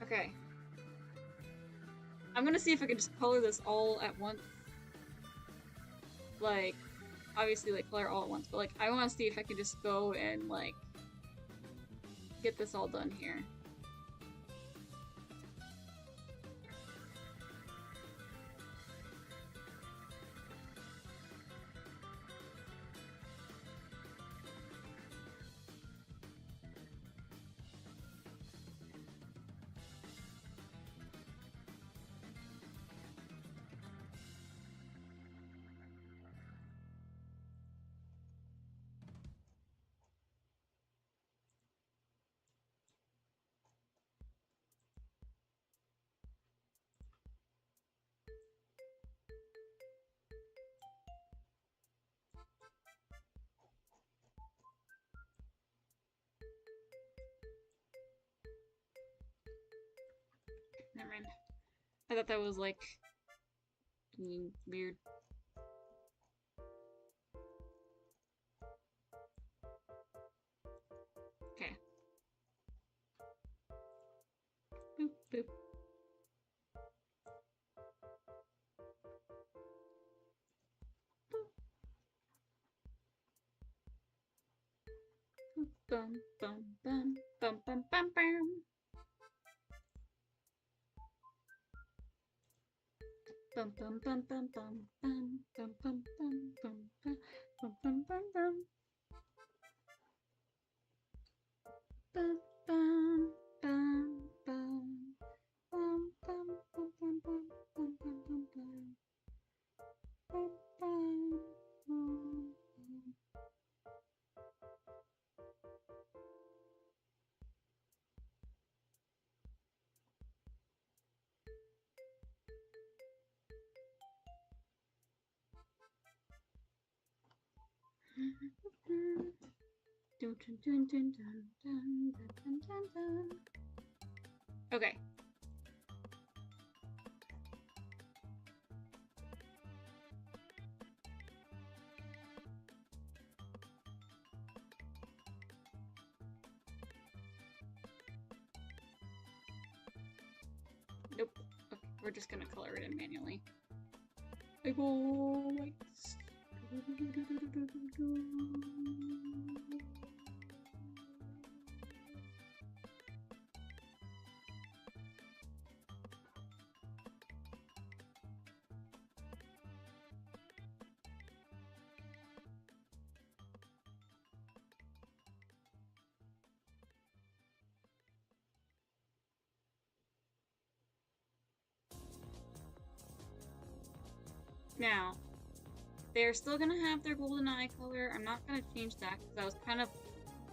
Okay. I'm gonna see if I can just color this all at once. Like, obviously, like, color all at once, but, like, I wanna see if I can just go and, like, get this all done here. Never mind. I thought that was, like, weird. Okay. Boop, boop. Bum, bum, bum, bum, bum, bum, bum. bum bum bum bum bum bum bum bum bum bum bum bum bum bum. Bum bum bum bum bum bum bum bum bum bum bum bum bum bum. Okay. Nope. Okay, we're just gonna color it in manually. Lights. Now, they're still gonna have their golden eye color. I'm not gonna change that because that was kind of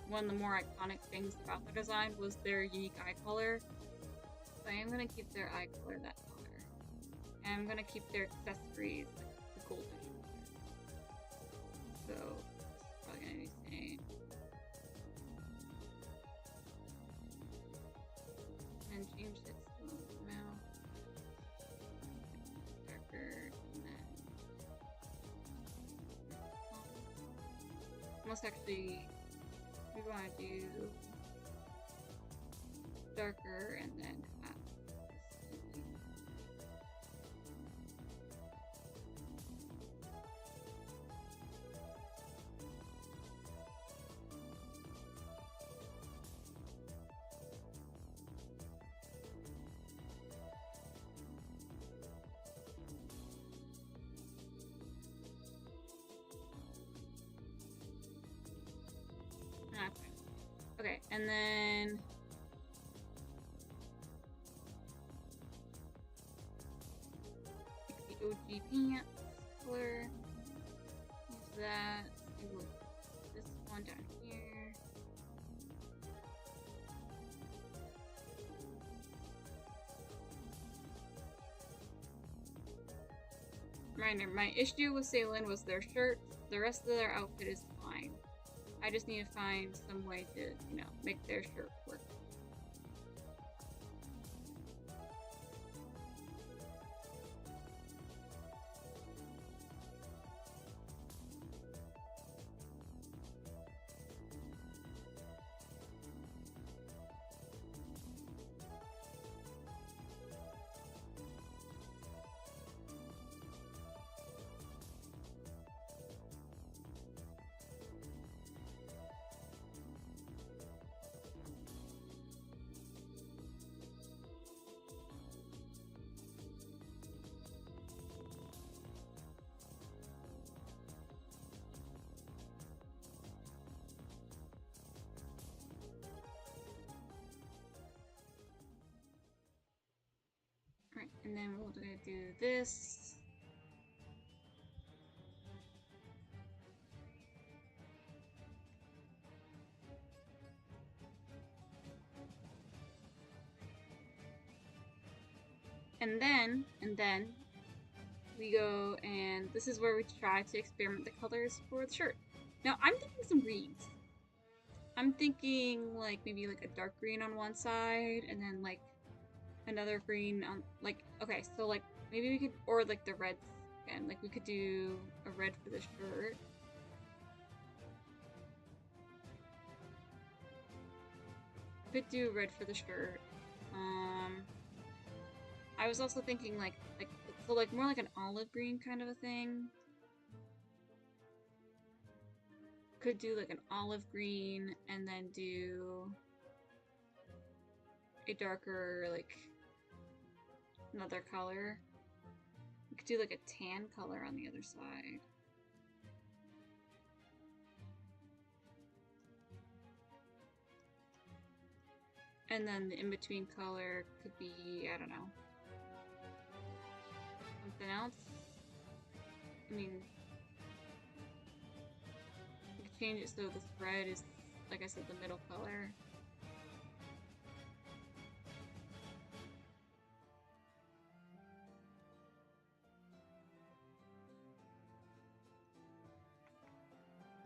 one of the more iconic things about the design was their unique eye color. So I am gonna keep their eye color that color. And I'm gonna keep their accessories like the golden color. So it's probably gonna be the same. And change its mouth. Darker and then almost actually we want to do darker and then okay, and then pick the OG pants color. Use that. Do this one down here. Reminder, my issue with Ceylon was their shirt. The rest of their outfit is fine. I just need to find some way to, you know, make their shirt work. Right, and then we're gonna do this. And then we go and this is where we try to experiment the colors for the shirt. Now I'm thinking some greens. I'm thinking like maybe like a dark green on one side and then like another green on like okay, so like maybe we could or like the reds again. Like we could do a red for the shirt. Could do red for the shirt. I was also thinking like so like more like an olive green kind of a thing. Could do like an olive green and then do a darker like another color. could do like a tan color on the other side. And then the in-between color could be, I don't know, something else. I mean, you could change it so this red is, like I said, the middle color.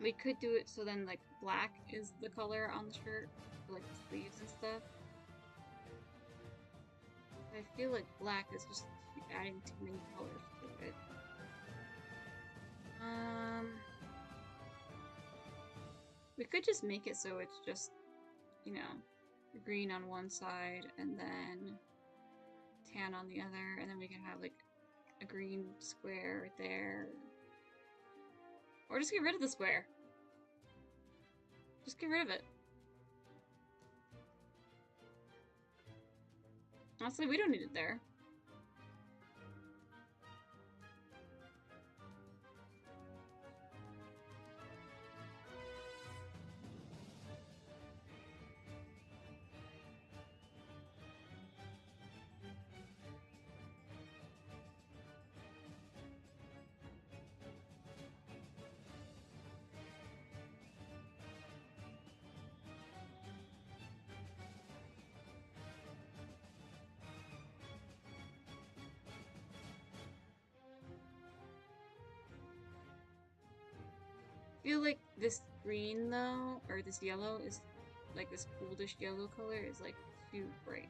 We could do it so then like black is the color on the shirt, for, like the sleeves and stuff. I feel like black is just adding too many colors to it. We could just make it so it's just, you know, green on one side and then tan on the other, and then we can have like a green square right there. Or just get rid of the square. Just get rid of it. Honestly, we don't need it there. I feel like this green though, or this yellow is like this goldish yellow color is like too bright.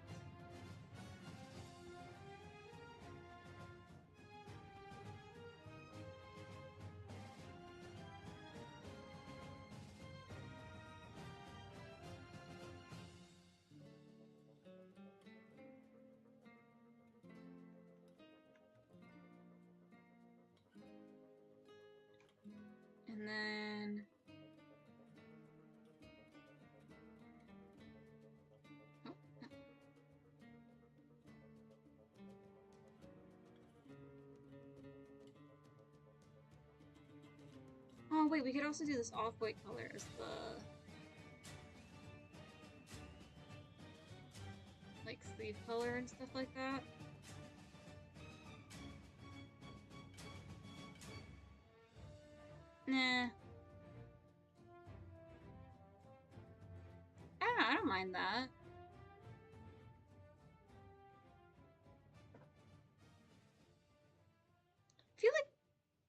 And then oh wait, we could also do this off-white color as the like sleeve color and stuff like that. Nah. I don't mind that. I feel like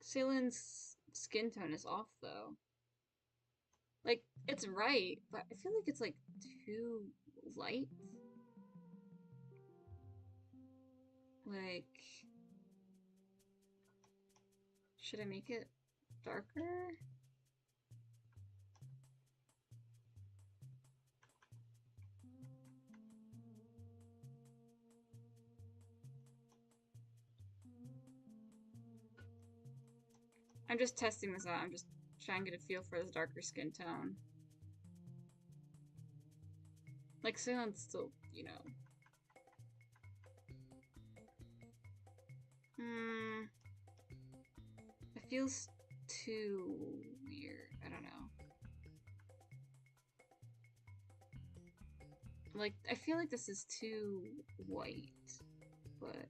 Ceylin's skin tone is off though. Like, it's right, but I feel like it's like too light. Like, should I make it darker? I'm just testing this out. I'm just trying to get a feel for this darker skin tone. Like, Ceylin's still, you know. It feels too weird. I don't know. Like, I feel like this is too white, but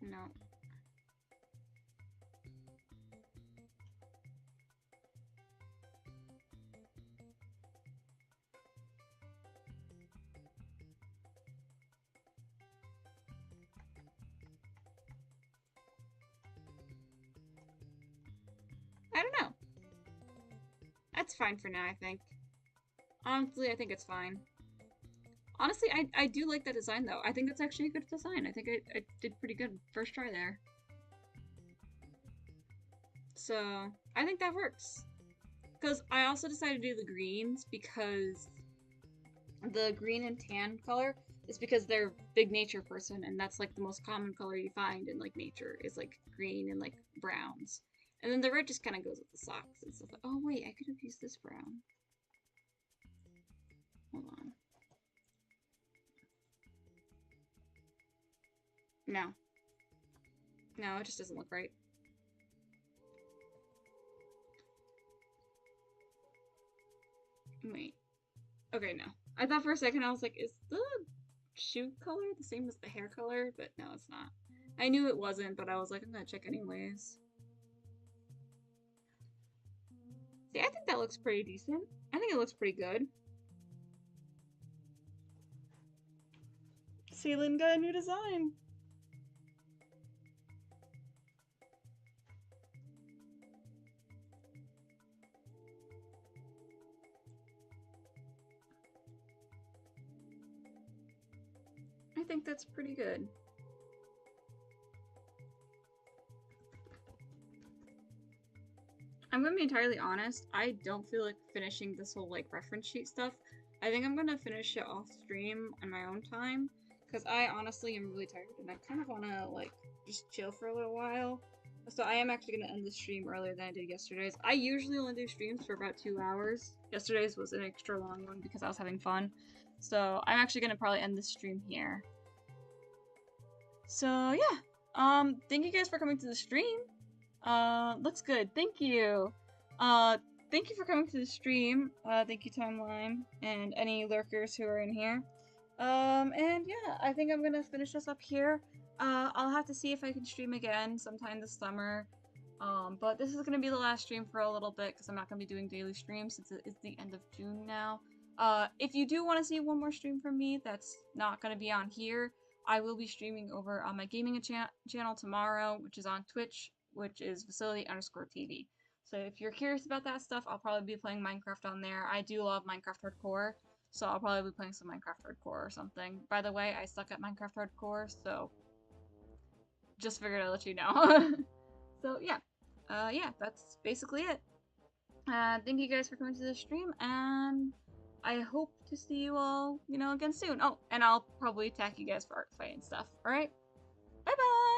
no. I don't know. That's fine for now, I think. Honestly, I think it's fine. Honestly, I do like that design, though. I think that's actually a good design. I think I did pretty good first try there. So, I think that works. Because I also decided to do the greens because the green and tan color is because they're big nature person, and that's like the most common color you find in like nature is like green and like browns. And then the red just kind of goes with the socks and stuff. Oh wait, I could have used this brown. Hold on. No. No, it just doesn't look right. Wait. Okay, no. I thought for a second, I was like, is the shoe color the same as the hair color? But no, it's not. I knew it wasn't, but I was like, I'm gonna check anyways. See, I think that looks pretty decent. I think it looks pretty good. Ceylon got a new design. I think that's pretty good. I'm gonna be entirely honest, I don't feel like finishing this whole like reference sheet stuff. I think I'm gonna finish it off stream on my own time, because I honestly am really tired and I kind of wanna like just chill for a little while. So I am actually gonna end the stream earlier than I did yesterday's. I usually only do streams for about 2 hours. Yesterday's was an extra long one because I was having fun. So I'm actually gonna probably end the stream here. So yeah, thank you guys for coming to the stream. Looks good. Thank you. Thank you for coming to the stream. Thank you, Timeline, and any lurkers who are in here. And yeah, I think I'm gonna finish this up here. I'll have to see if I can stream again sometime this summer. But this is gonna be the last stream for a little bit because I'm not gonna be doing daily streams since it's the end of June now. If you do want to see one more stream from me that's not gonna be on here, I will be streaming over on my gaming channel tomorrow, which is on Twitch, which is facility_TV. So if you're curious about that stuff, I'll probably be playing Minecraft on there. I do love Minecraft Hardcore, so I'll probably be playing some Minecraft Hardcore or something. By the way, I suck at Minecraft Hardcore, so just figured I'd let you know. So yeah, yeah, that's basically it. Thank you guys for coming to the stream, and I hope to see you all, again soon. Oh, and I'll probably attack you guys for art fight and stuff. Alright? Bye-bye!